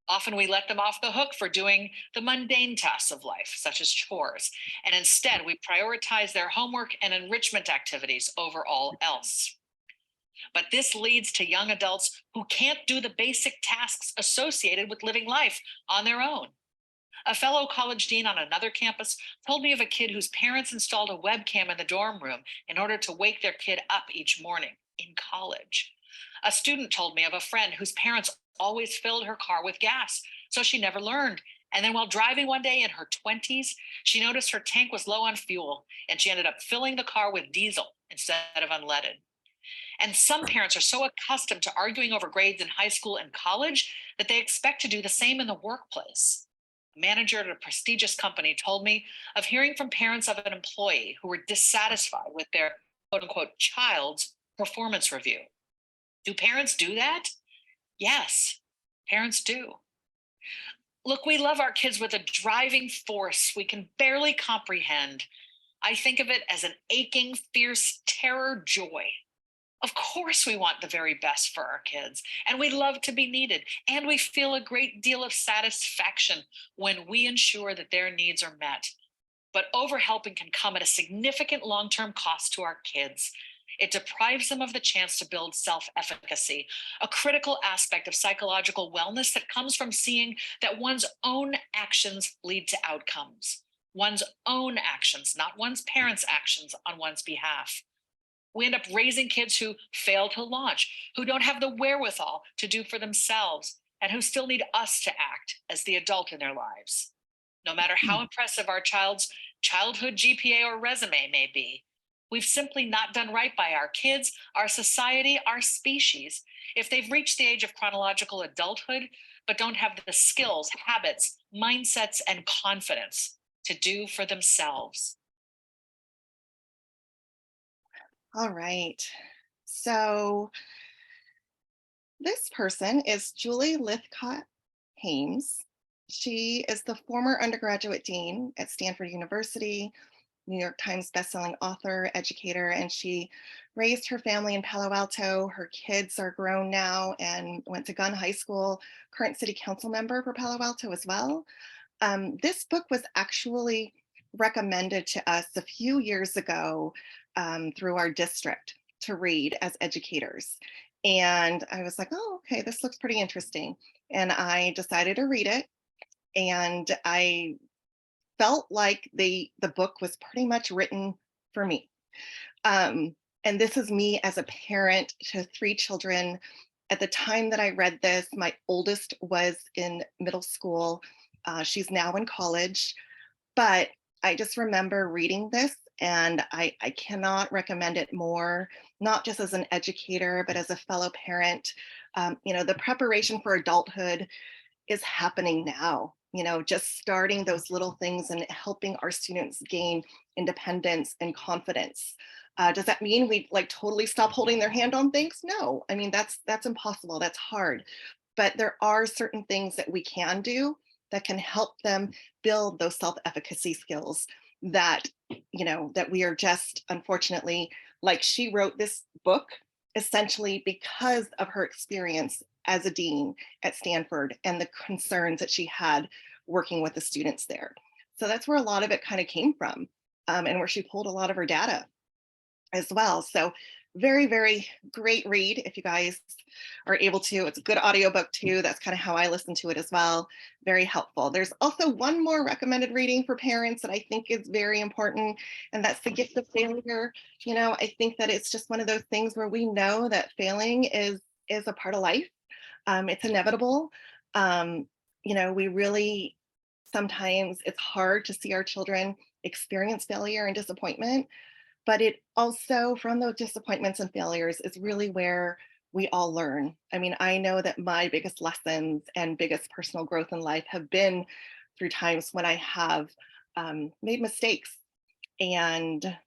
S6: Often we let them off the hook for doing the mundane tasks of life, such as chores, and instead we prioritize their homework and enrichment activities over all else. But this leads to young adults who can't do the basic tasks associated with living life on their own. A fellow college dean on another campus told me of a kid whose parents installed a webcam in the dorm room in order to wake their kid up each morning in college. A student told me of a friend whose parents always filled her car with gas, so she never learned. And then while driving one day in her 20s, she noticed her tank was low on fuel and she ended up filling the car with diesel instead of unleaded. And some parents are so accustomed to arguing over grades in high school and college that they expect to do the same in the workplace. A manager at a prestigious company told me of hearing from parents of an employee who were dissatisfied with their quote unquote child's performance review. Do parents do that? Yes, parents do. Look, we love our kids with a driving force we can barely comprehend. I think of it as an aching, fierce terror joy. Of course, we want the very best for our kids, and we love to be needed, and we feel a great deal of satisfaction when we ensure that their needs are met. But overhelping can come at a significant long-term cost to our kids. It deprives them of the chance to build self-efficacy, a critical aspect of psychological wellness that comes from seeing that one's own actions lead to outcomes. One's own actions, not one's parents' actions on one's behalf. We end up raising kids who fail to launch, who don't have the wherewithal to do for themselves, and who still need us to act as the adult in their lives. No matter how impressive our child's childhood GPA or resume may be, we've simply not done right by our kids, our society, our species, if they've reached the age of chronological adulthood, but don't have the skills, habits, mindsets, and confidence to do for themselves.
S4: All right. So this person is Julie Lithcott Hames. She is the former undergraduate dean at Stanford University, New York Times bestselling author, educator, and she raised her family in Palo Alto. Her kids are grown now and went to Gunn High School, current city council member for Palo Alto as well. This book was actually recommended to us a few years ago through our district to read as educators. And I was like, oh, okay, this looks pretty interesting. And I decided to read it. And I felt like the book was pretty much written for me. And this is me as a parent to 3 children. At the time that I read this, my oldest was in middle school. She's now in college. But I just remember reading this, and I cannot recommend it more, not just as an educator, but as a fellow parent. The preparation for adulthood is happening now, just starting those little things and helping our students gain independence and confidence. Does that mean we totally stop holding their hand on things? No, I mean, that's impossible, that's hard. But there are certain things that we can do that can help them build those self-efficacy skills that we are just, unfortunately, she wrote this book essentially because of her experience as a dean at Stanford and the concerns that she had working with the students there. So that's where a lot of it kind of came from, and where she pulled a lot of her data as well. So very, very great read if you guys are able to. It's a good audiobook too. That's kind of how I listen to it as well. Very helpful. There's also one more recommended reading for parents that I think is very important, and that's The Gift of Failure. I think that it's just one of those things where we know that failing is a part of life. It's inevitable. We really, sometimes it's hard to see our children experience failure and disappointment. But it also, from those disappointments and failures, is really where we all learn. I mean, I know that my biggest lessons and biggest personal growth in life have been through times when I have made mistakes and,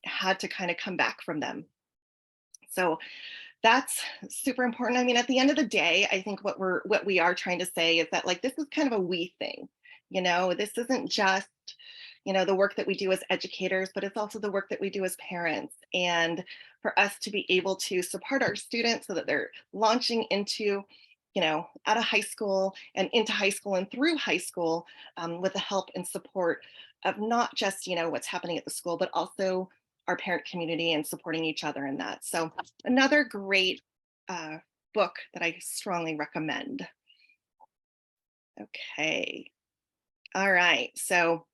S4: had to kind of come back from them. So that's super important. I mean, at the end of the day, I think what we are trying to say is that this is kind of a we thing. This isn't just you know, the work that we do as educators, but it's also the work that we do as parents. And for us to be able to support our students so that they're launching into, you know, out of high school and into high school and through high school with the help and support of not just, you know, what's happening at the school, but also our parent community and supporting each other in that. So another great book that I strongly recommend. Okay. All right. So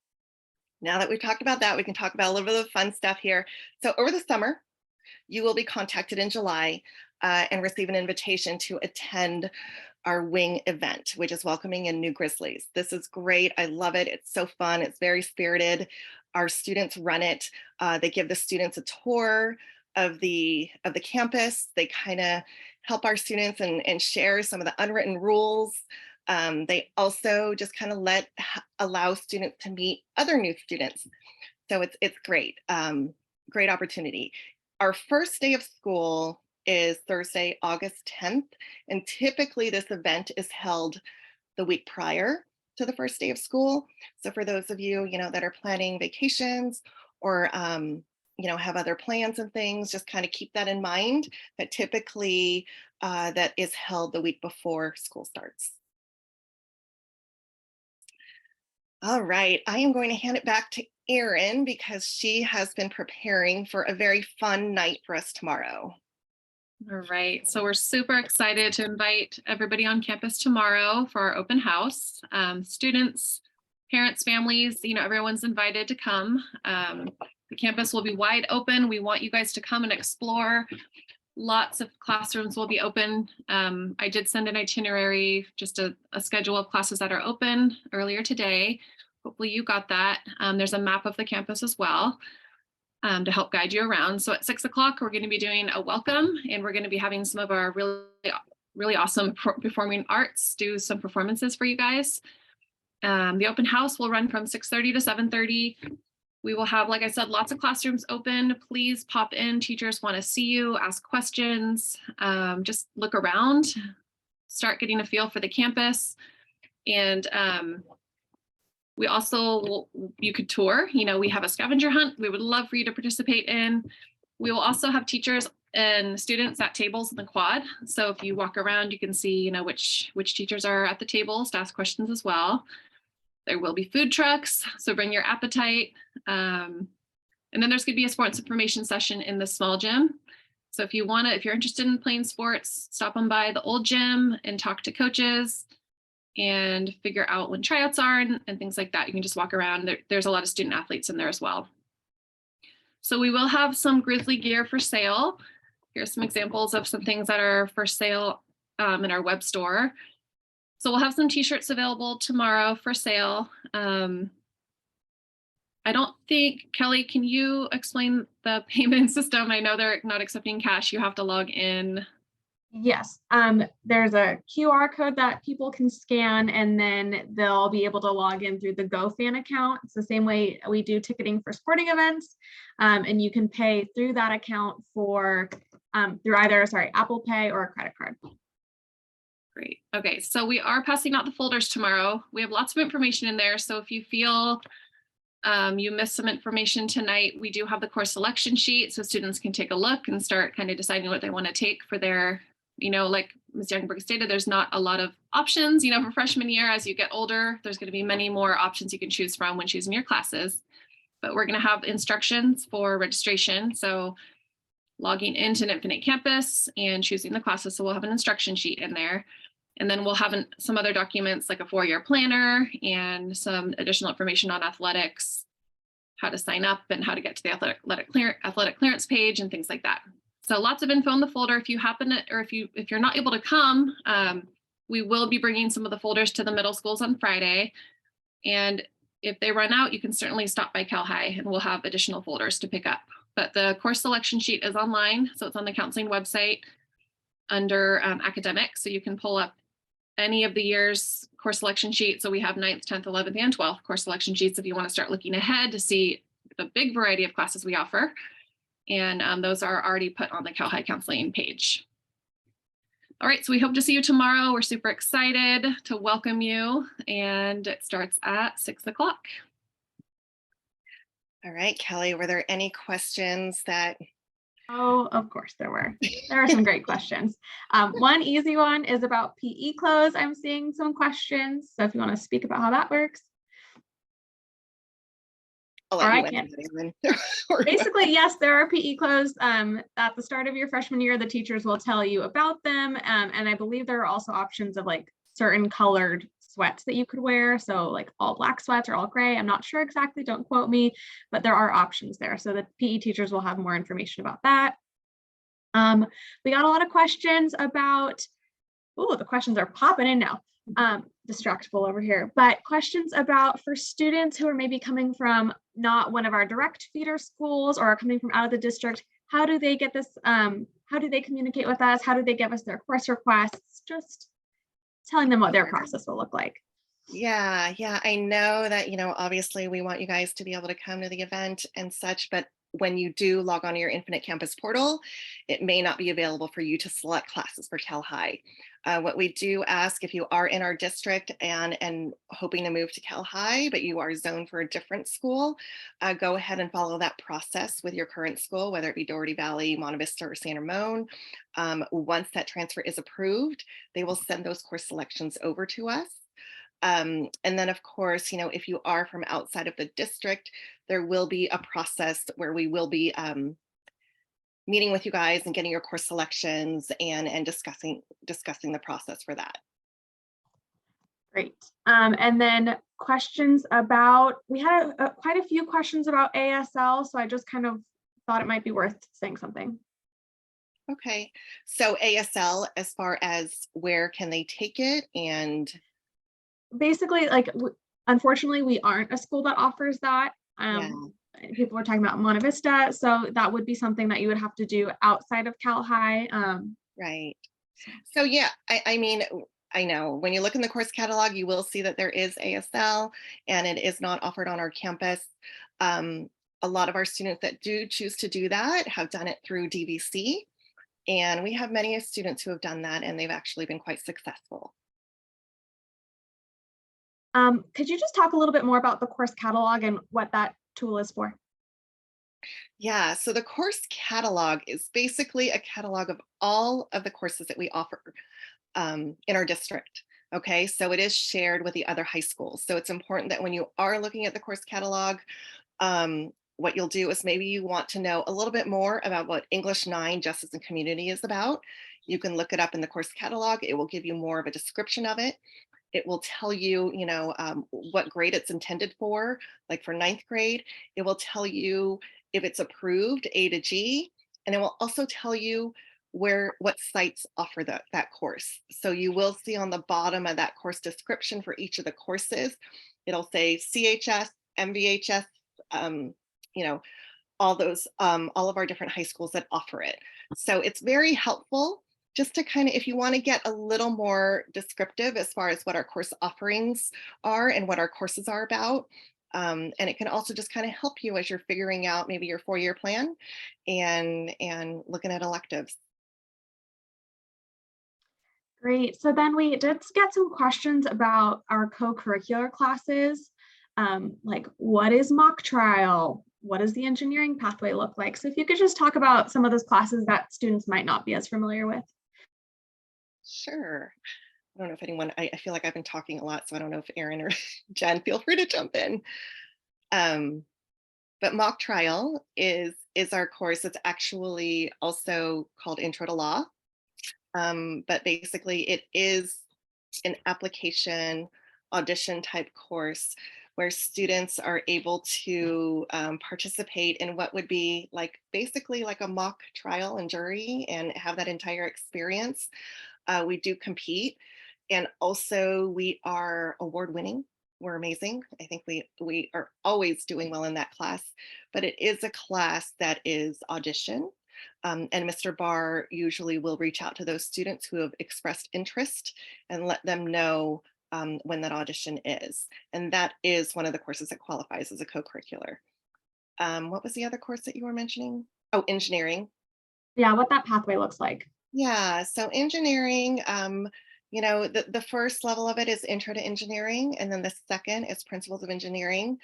S4: now that we've talked about that, we can talk about a little bit of the fun stuff here. So over the summer, you will be contacted in July and receive an invitation to attend our wing event, which is welcoming in new Grizzlies. This is great. I love it. It's so fun. It's very spirited. Our students run it. They give the students a tour of the campus. They kind of help our students and share some of the unwritten rules. They also just kind of allow students to meet other new students. So it's great. Great opportunity. Our first day of school is Thursday, August 10th. And typically this event is held the week prior to the first day of school. So for those of you, you know, that are planning vacations or, you know, have other plans and things, just kind of keep that in mind, that typically that is held the week before school starts. All right, I am going to hand it back to Erin because she has been preparing for a very fun night for us tomorrow.
S2: All right, so we're super excited to invite everybody on campus tomorrow for our open house. Students, parents, families, you know, everyone's invited to come. The campus will be wide open. We want you guys to come and explore. Lots of classrooms will be open. I did send an itinerary, just a schedule of classes that are open earlier today. Hopefully you got that. There's a map of the campus as well to help guide you around. So at 6 o'clock, we're going to be doing a welcome, and we're going to be having some of our really awesome performing arts do some performances for you guys. The open house will run from 6:30 to 7:30. We will have, like I said, lots of classrooms open. Please pop in. Teachers want to see you, ask questions, just look around, start getting a feel for the campus. And we also, you could tour, you know, we have a scavenger hunt we would love for you to participate in. We will also have teachers and students at tables in the quad. So if you walk around, you can see, you know, which teachers are at the tables to ask questions as well. There will be food trucks, so bring your appetite. And then there's going to be a sports information session in the small gym. So if you're interested in playing sports, stop on by the old gym and talk to coaches and figure out when tryouts are and things like that. You can just walk around. There's a lot of student athletes in there as well. So we will have some Grizzly gear for sale. Here's some examples of some things that are for sale in our web store. So we'll have some t-shirts available tomorrow for sale. I don't think, Kelly, can you explain the payment system? I know they're not accepting cash. You have to log in.
S3: Yes, there's a QR code that people can scan, and then they'll be able to log in through the GoFan account. It's the same way we do ticketing for sporting events, and you can pay through that account for through either, Apple Pay or a credit card.
S2: Great. Okay, so we are passing out the folders tomorrow. We have lots of information in there. So if you feel you missed some information tonight, we do have the course selection sheet so students can take a look and start kind of deciding what they want to take for their, you know, like Ms. Youngberg stated, there's not a lot of options, you know, for freshman year. As you get older, there's going to be many more options you can choose from when choosing your classes. But we're going to have instructions for registration. So logging into Infinite Campus and choosing the classes. So we'll have an instruction sheet in there. And then we'll have some other documents like a 4-year planner and some additional information on athletics, how to sign up and how to get to the athletic clearance page and things like that. So lots of info in the folder. If you happen to, or if you're not able to come, we will be bringing some of the folders to the middle schools on Friday. And if they run out, you can certainly stop by Cal High and we'll have additional folders to pick up. But the course selection sheet is online. So it's on the counseling website under academic. So you can pull up any of the year's course selection sheet. So we have 9th, 10th, 11th, and 12th course selection sheets if you want to start looking ahead to see the big variety of classes we offer. And those are already put on the Cal High counseling page. All right, so we hope to see you tomorrow. We're super excited to welcome you, and it starts at 6 o'clock.
S4: All right, Kelly, were there any questions that,
S3: Oh, of course there were. There are some great questions. One easy one is about PE clothes. I'm seeing some questions. So if you want to speak about how that works.
S4: I'll
S3: Or
S4: let
S3: I
S4: you answer
S3: can.
S4: that, Erin. Or
S3: Basically, yes, there are PE clothes. At the start of your freshman year, the teachers will tell you about them. And I believe there are also options of like certain colored sweats that you could wear. So like all black sweats or all gray. I'm not sure exactly, don't quote me, but there are options there. So the PE teachers will have more information about that. We got a lot of questions about, oh, the questions are popping in now. Distractible over here, but questions about for students who are maybe coming from not one of our direct feeder schools or are coming from out of the district, how do they get this? How do they communicate with us? How do they give us their course requests? Just telling them what their process will look like.
S4: Yeah, I know that, obviously we want you guys to be able to come to the event and such, but when you do log on to your Infinite Campus portal, it may not be available for you to select classes for Cal High. What we do ask, if you are in our district and hoping to move to Cal High, but you are zoned for a different school, go ahead and follow that process with your current school, whether it be Doherty Valley, Monte Vista, or San Ramon. Once that transfer is approved, they will send those course selections over to us. And then, of course, if you are from outside of the district, there will be a process where we will be meeting with you guys and getting your course selections and discussing the process for that.
S3: Great. And then questions about, we had quite a few questions about ASL, so I just kind of thought it might be worth saying something.
S4: Okay, so ASL, as far as where can they take it, and
S3: basically, like, unfortunately, we aren't a school that offers that.
S4: yeah.
S3: People were talking about Monte Vista, so that would be something that you would have to do outside of Cal High.
S4: Right. So yeah, I mean, I know when you look in the course catalog, you will see that there is ASL and it is not offered on our campus. A lot of our students that do choose to do that have done it through DVC. And we have many students who have done that and they've actually been quite successful.
S3: Could you just talk a little bit more about the course catalog and what that tool is for?
S4: Yeah, so the course catalog is basically a catalog of all of the courses that we offer in our district. Okay, so it is shared with the other high schools. So it's important that when you are looking at the course catalog, what you'll do is maybe you want to know a little bit more about what English 9 Justice and Community is about. You can look it up in the course catalog. It will give you more of a description of it. It will tell you, what grade it's intended for, like for 9th grade. It will tell you if it's approved A to G, and it will also tell you what sites offer that course. So you will see on the bottom of that course description for each of the courses, it'll say CHS, MVHS, all those, all of our different high schools that offer it. So it's very helpful just to kind of, if you want to get a little more descriptive as far as what our course offerings are and what our courses are about. And it can also just kind of help you as you're figuring out maybe your 4-year plan and looking at electives.
S3: Great. So then we did get some questions about our co-curricular classes. Like, what is mock trial? What does the engineering pathway look like? So if you could just talk about some of those classes that students might not be as familiar with.
S4: Sure. I don't know if anyone, I feel like I've been talking a lot, so I don't know if Erin or Jen, feel free to jump in. But mock trial is our course. It's actually also called Intro to Law. But basically it is an application audition type course where students are able to participate in what would be like basically like a mock trial and jury and have that entire experience. We do compete, and also we are award winning. We're amazing. I think we are always doing well in that class, but it is a class that is audition. And Mr. Barr usually will reach out to those students who have expressed interest and let them know when that audition is. And that is one of the courses that qualifies as a co-curricular. What was the other course that you were mentioning? Oh, engineering.
S3: Yeah, what that pathway looks like.
S4: Yeah, so engineering, the first level of it is intro to engineering, and then the second is principles of engineering.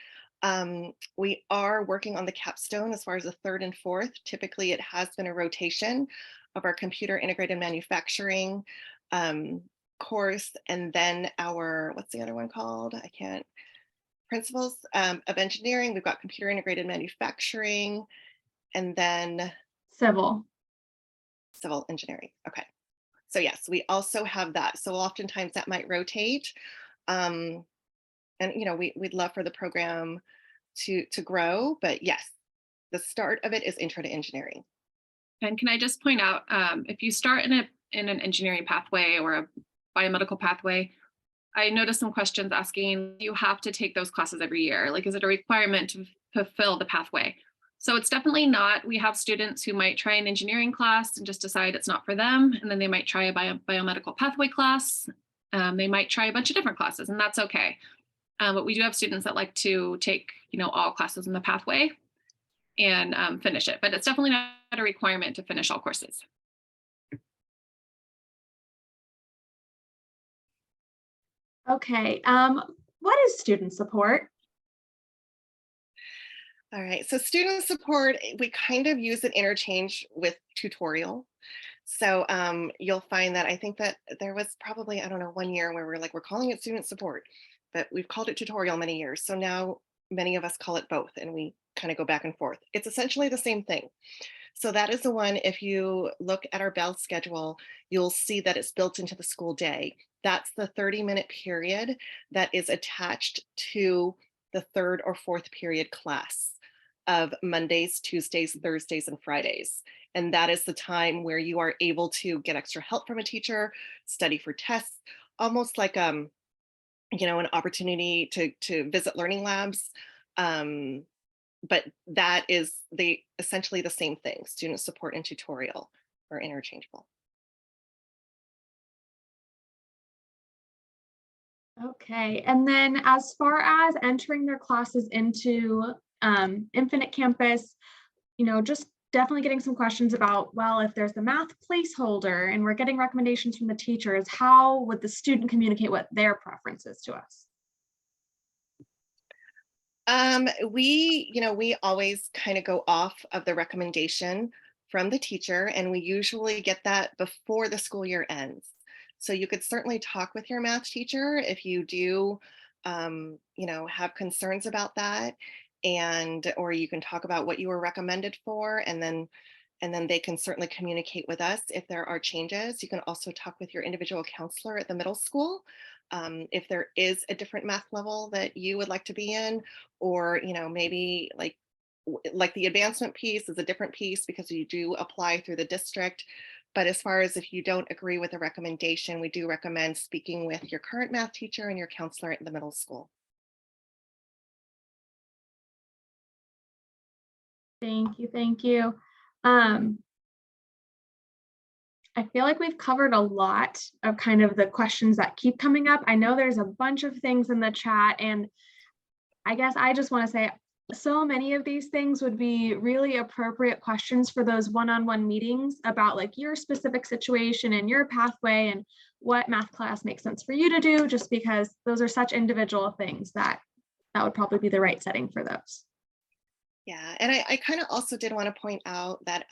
S4: We are working on the capstone as far as the third and fourth. Typically, it has been a rotation of our computer integrated manufacturing course, and then our, what's the other one called? I can't, principles of engineering. We've got computer integrated manufacturing, and then
S3: Civil.
S4: civil engineering. Okay. So yes, we also have that. So oftentimes that might rotate. And you know, we'd love for the program to grow, but yes, the start of it is intro to engineering.
S2: And can I just point out, if you start in an engineering pathway or a biomedical pathway, I noticed some questions asking, you have to take those classes every year. Like, is it a requirement to fulfill the pathway? So it's definitely not. We have students who might try an engineering class and just decide it's not for them. And then they might try a biomedical pathway class. They might try a bunch of different classes, and that's okay. But we do have students that like to take, you know, all classes in the pathway and finish it. But it's definitely not a requirement to finish all courses.
S3: Okay, what is student support?
S4: All right, so student support, we kind of use it interchange with tutorial. So you'll find that I think that there was probably, I don't know, 1 year where we're calling it student support, but we've called it tutorial many years. So now many of us call it both, and we kind of go back and forth. It's essentially the same thing. So that is the one, if you look at our bell schedule, you'll see that it's built into the school day. That's the 30-minute period that is attached to the third or fourth period class of Mondays, Tuesdays, Thursdays, and Fridays. And that is the time where you are able to get extra help from a teacher, study for tests, almost like you know, an opportunity to visit learning labs. But that is essentially the same thing. Student support and tutorial are interchangeable.
S3: Okay, and then as far as entering their classes into Infinite Campus, you know, just definitely getting some questions about, well, if there's the math placeholder and we're getting recommendations from the teachers, how would the student communicate what their preference is to us?
S4: We always kind of go off of the recommendation from the teacher, and we usually get that before the school year ends. So you could certainly talk with your math teacher if you do, have concerns about that, or you can talk about what you were recommended for, and then they can certainly communicate with us if there are changes. You can also talk with your individual counselor at the middle school if there is a different math level that you would like to be in, or maybe like the advancement piece is a different piece because you do apply through the district. But as far as if you don't agree with a recommendation, we do recommend speaking with your current math teacher and your counselor at the middle school.
S3: Thank you, thank you. I feel like we've covered a lot of kind of the questions that keep coming up. I know there's a bunch of things in the chat, and I guess I just want to say so many of these things would be really appropriate questions for those one-on-one meetings about like your specific situation and your pathway and what math class makes sense for you to do, just because those are such individual things that would probably be the right setting for those.
S4: Yeah, and I kind of also did want to point out that,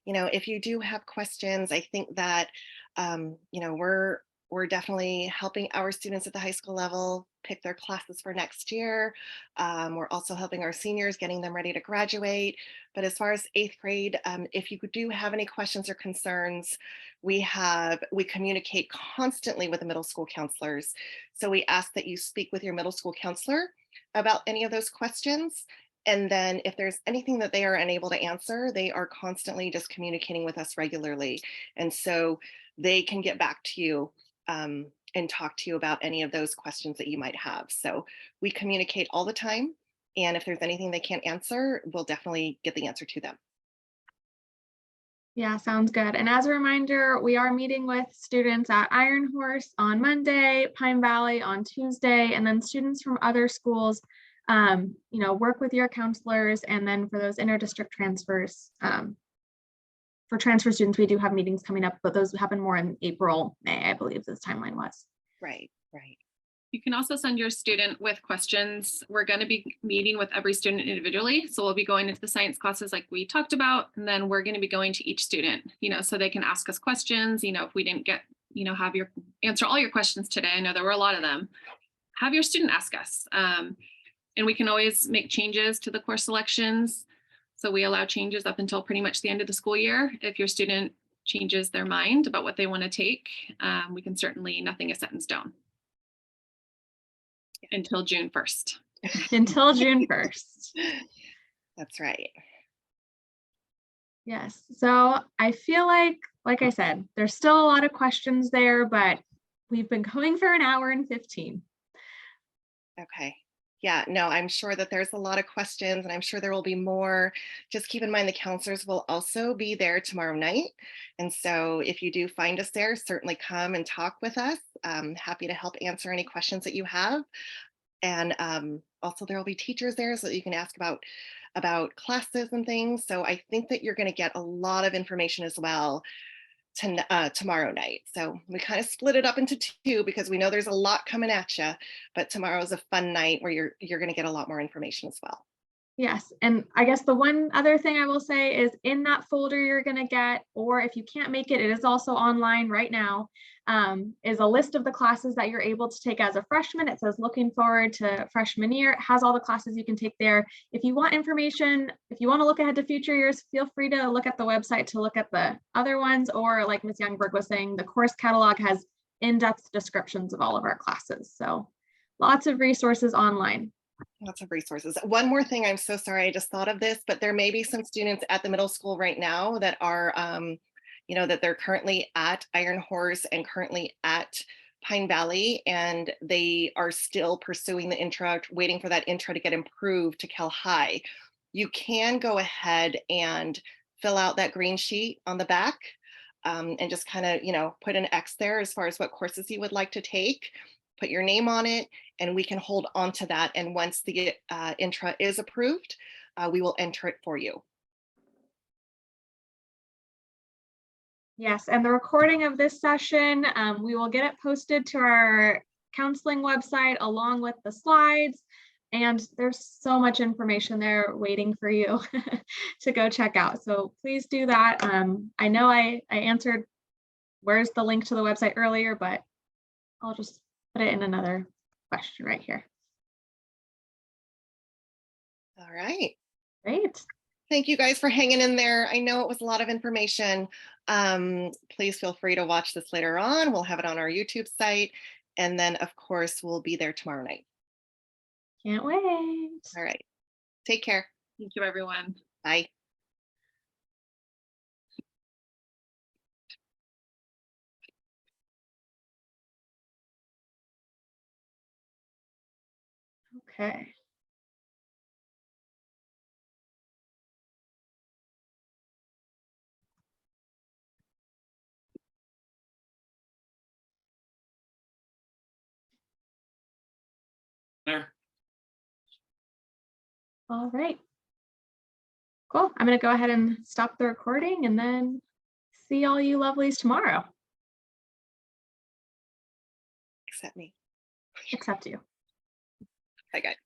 S4: if you do have questions, I think that, we're definitely helping our students at the high school level pick their classes for next year. We're also helping our seniors, getting them ready to graduate. But as far as 8th grade, if you do have any questions or concerns, we communicate constantly with the middle school counselors. So we ask that you speak with your middle school counselor about any of those questions. And then if there's anything that they are unable to answer, they are constantly just communicating with us regularly. And so they can get back to you and talk to you about any of those questions that you might have. So we communicate all the time. And if there's anything they can't answer, we'll definitely get the answer to them.
S3: Yeah, sounds good. And as a reminder, we are meeting with students at Iron Horse on Monday, Pine Valley on Tuesday, and then students from other schools, work with your counselors. And then for those inter-district transfers, for transfer students, we do have meetings coming up, but those happen more in April, May, I believe this timeline was.
S4: Right, right.
S2: You can also send your student with questions. We're going to be meeting with every student individually. So we'll be going into the science classes like we talked about, and then we're going to be going to each student, so they can ask us questions. If we didn't get, have your answer all your questions today, I know there were a lot of them, have your student ask us. And we can always make changes to the course selections. So we allow changes up until pretty much the end of the school year. If your student changes their mind about what they want to take, we can certainly, nothing is set in stone. Until June 1st.
S3: Until June 1st.
S4: That's right.
S3: Yes. So I feel like I said, there's still a lot of questions there, but we've been going for an hour and 15.
S4: Okay. Yeah, no, I'm sure that there's a lot of questions and I'm sure there will be more. Just keep in mind the counselors will also be there tomorrow night. And so if you do find us there, certainly come and talk with us. I'm happy to help answer any questions that you have. And also there will be teachers there so that you can ask about classes and things. So I think that you're going to get a lot of information as well tomorrow night. So we kind of split it up into two because we know there's a lot coming at you, but tomorrow's a fun night where you're going to get a lot more information as well.
S3: Yes. And I guess the one other thing I will say is in that folder you're going to get, or if you can't make it, it is also online right now, is a list of the classes that you're able to take as a freshman. It says looking forward to freshman year. It has all the classes you can take there. If you want information, if you want to look ahead to future years, feel free to look at the website to look at the other ones, or like Ms. Youngberg was saying, the course catalog has in-depth descriptions of all of our classes. So lots of resources online.
S4: Lots of resources. One more thing, I'm so sorry, I just thought of this, but there may be some students at the middle school right now that are, that they're currently at Iron Horse and currently at Pine Valley, and they are still pursuing the intro, waiting for that intro to get improved to Cal High. You can go ahead and fill out that green sheet on the back and just kind of, put an X there as far as what courses you would like to take. Put your name on it, and we can hold on to that. And once the intra is approved, we will enter it for you.
S3: Yes, and the recording of this session, we will get it posted to our counseling website along with the slides. And there's so much information there waiting for you to go check out. So please do that. I know I answered where's the link to the website earlier, but I'll just put it in another question right here.
S4: All right.
S3: Great.
S4: Thank you guys for hanging in there. I know it was a lot of information. Please feel free to watch this later on. We'll have it on our YouTube site. And then, of course, we'll be there tomorrow night.
S3: Can't wait.
S4: All right. Take care.
S2: Thank you, everyone.
S4: Bye.
S3: Okay.
S7: There.
S3: All right. Cool. I'm going to go ahead and stop the recording and then see all you lovelies tomorrow.
S4: Except me.
S3: Except you.
S4: Bye, guys.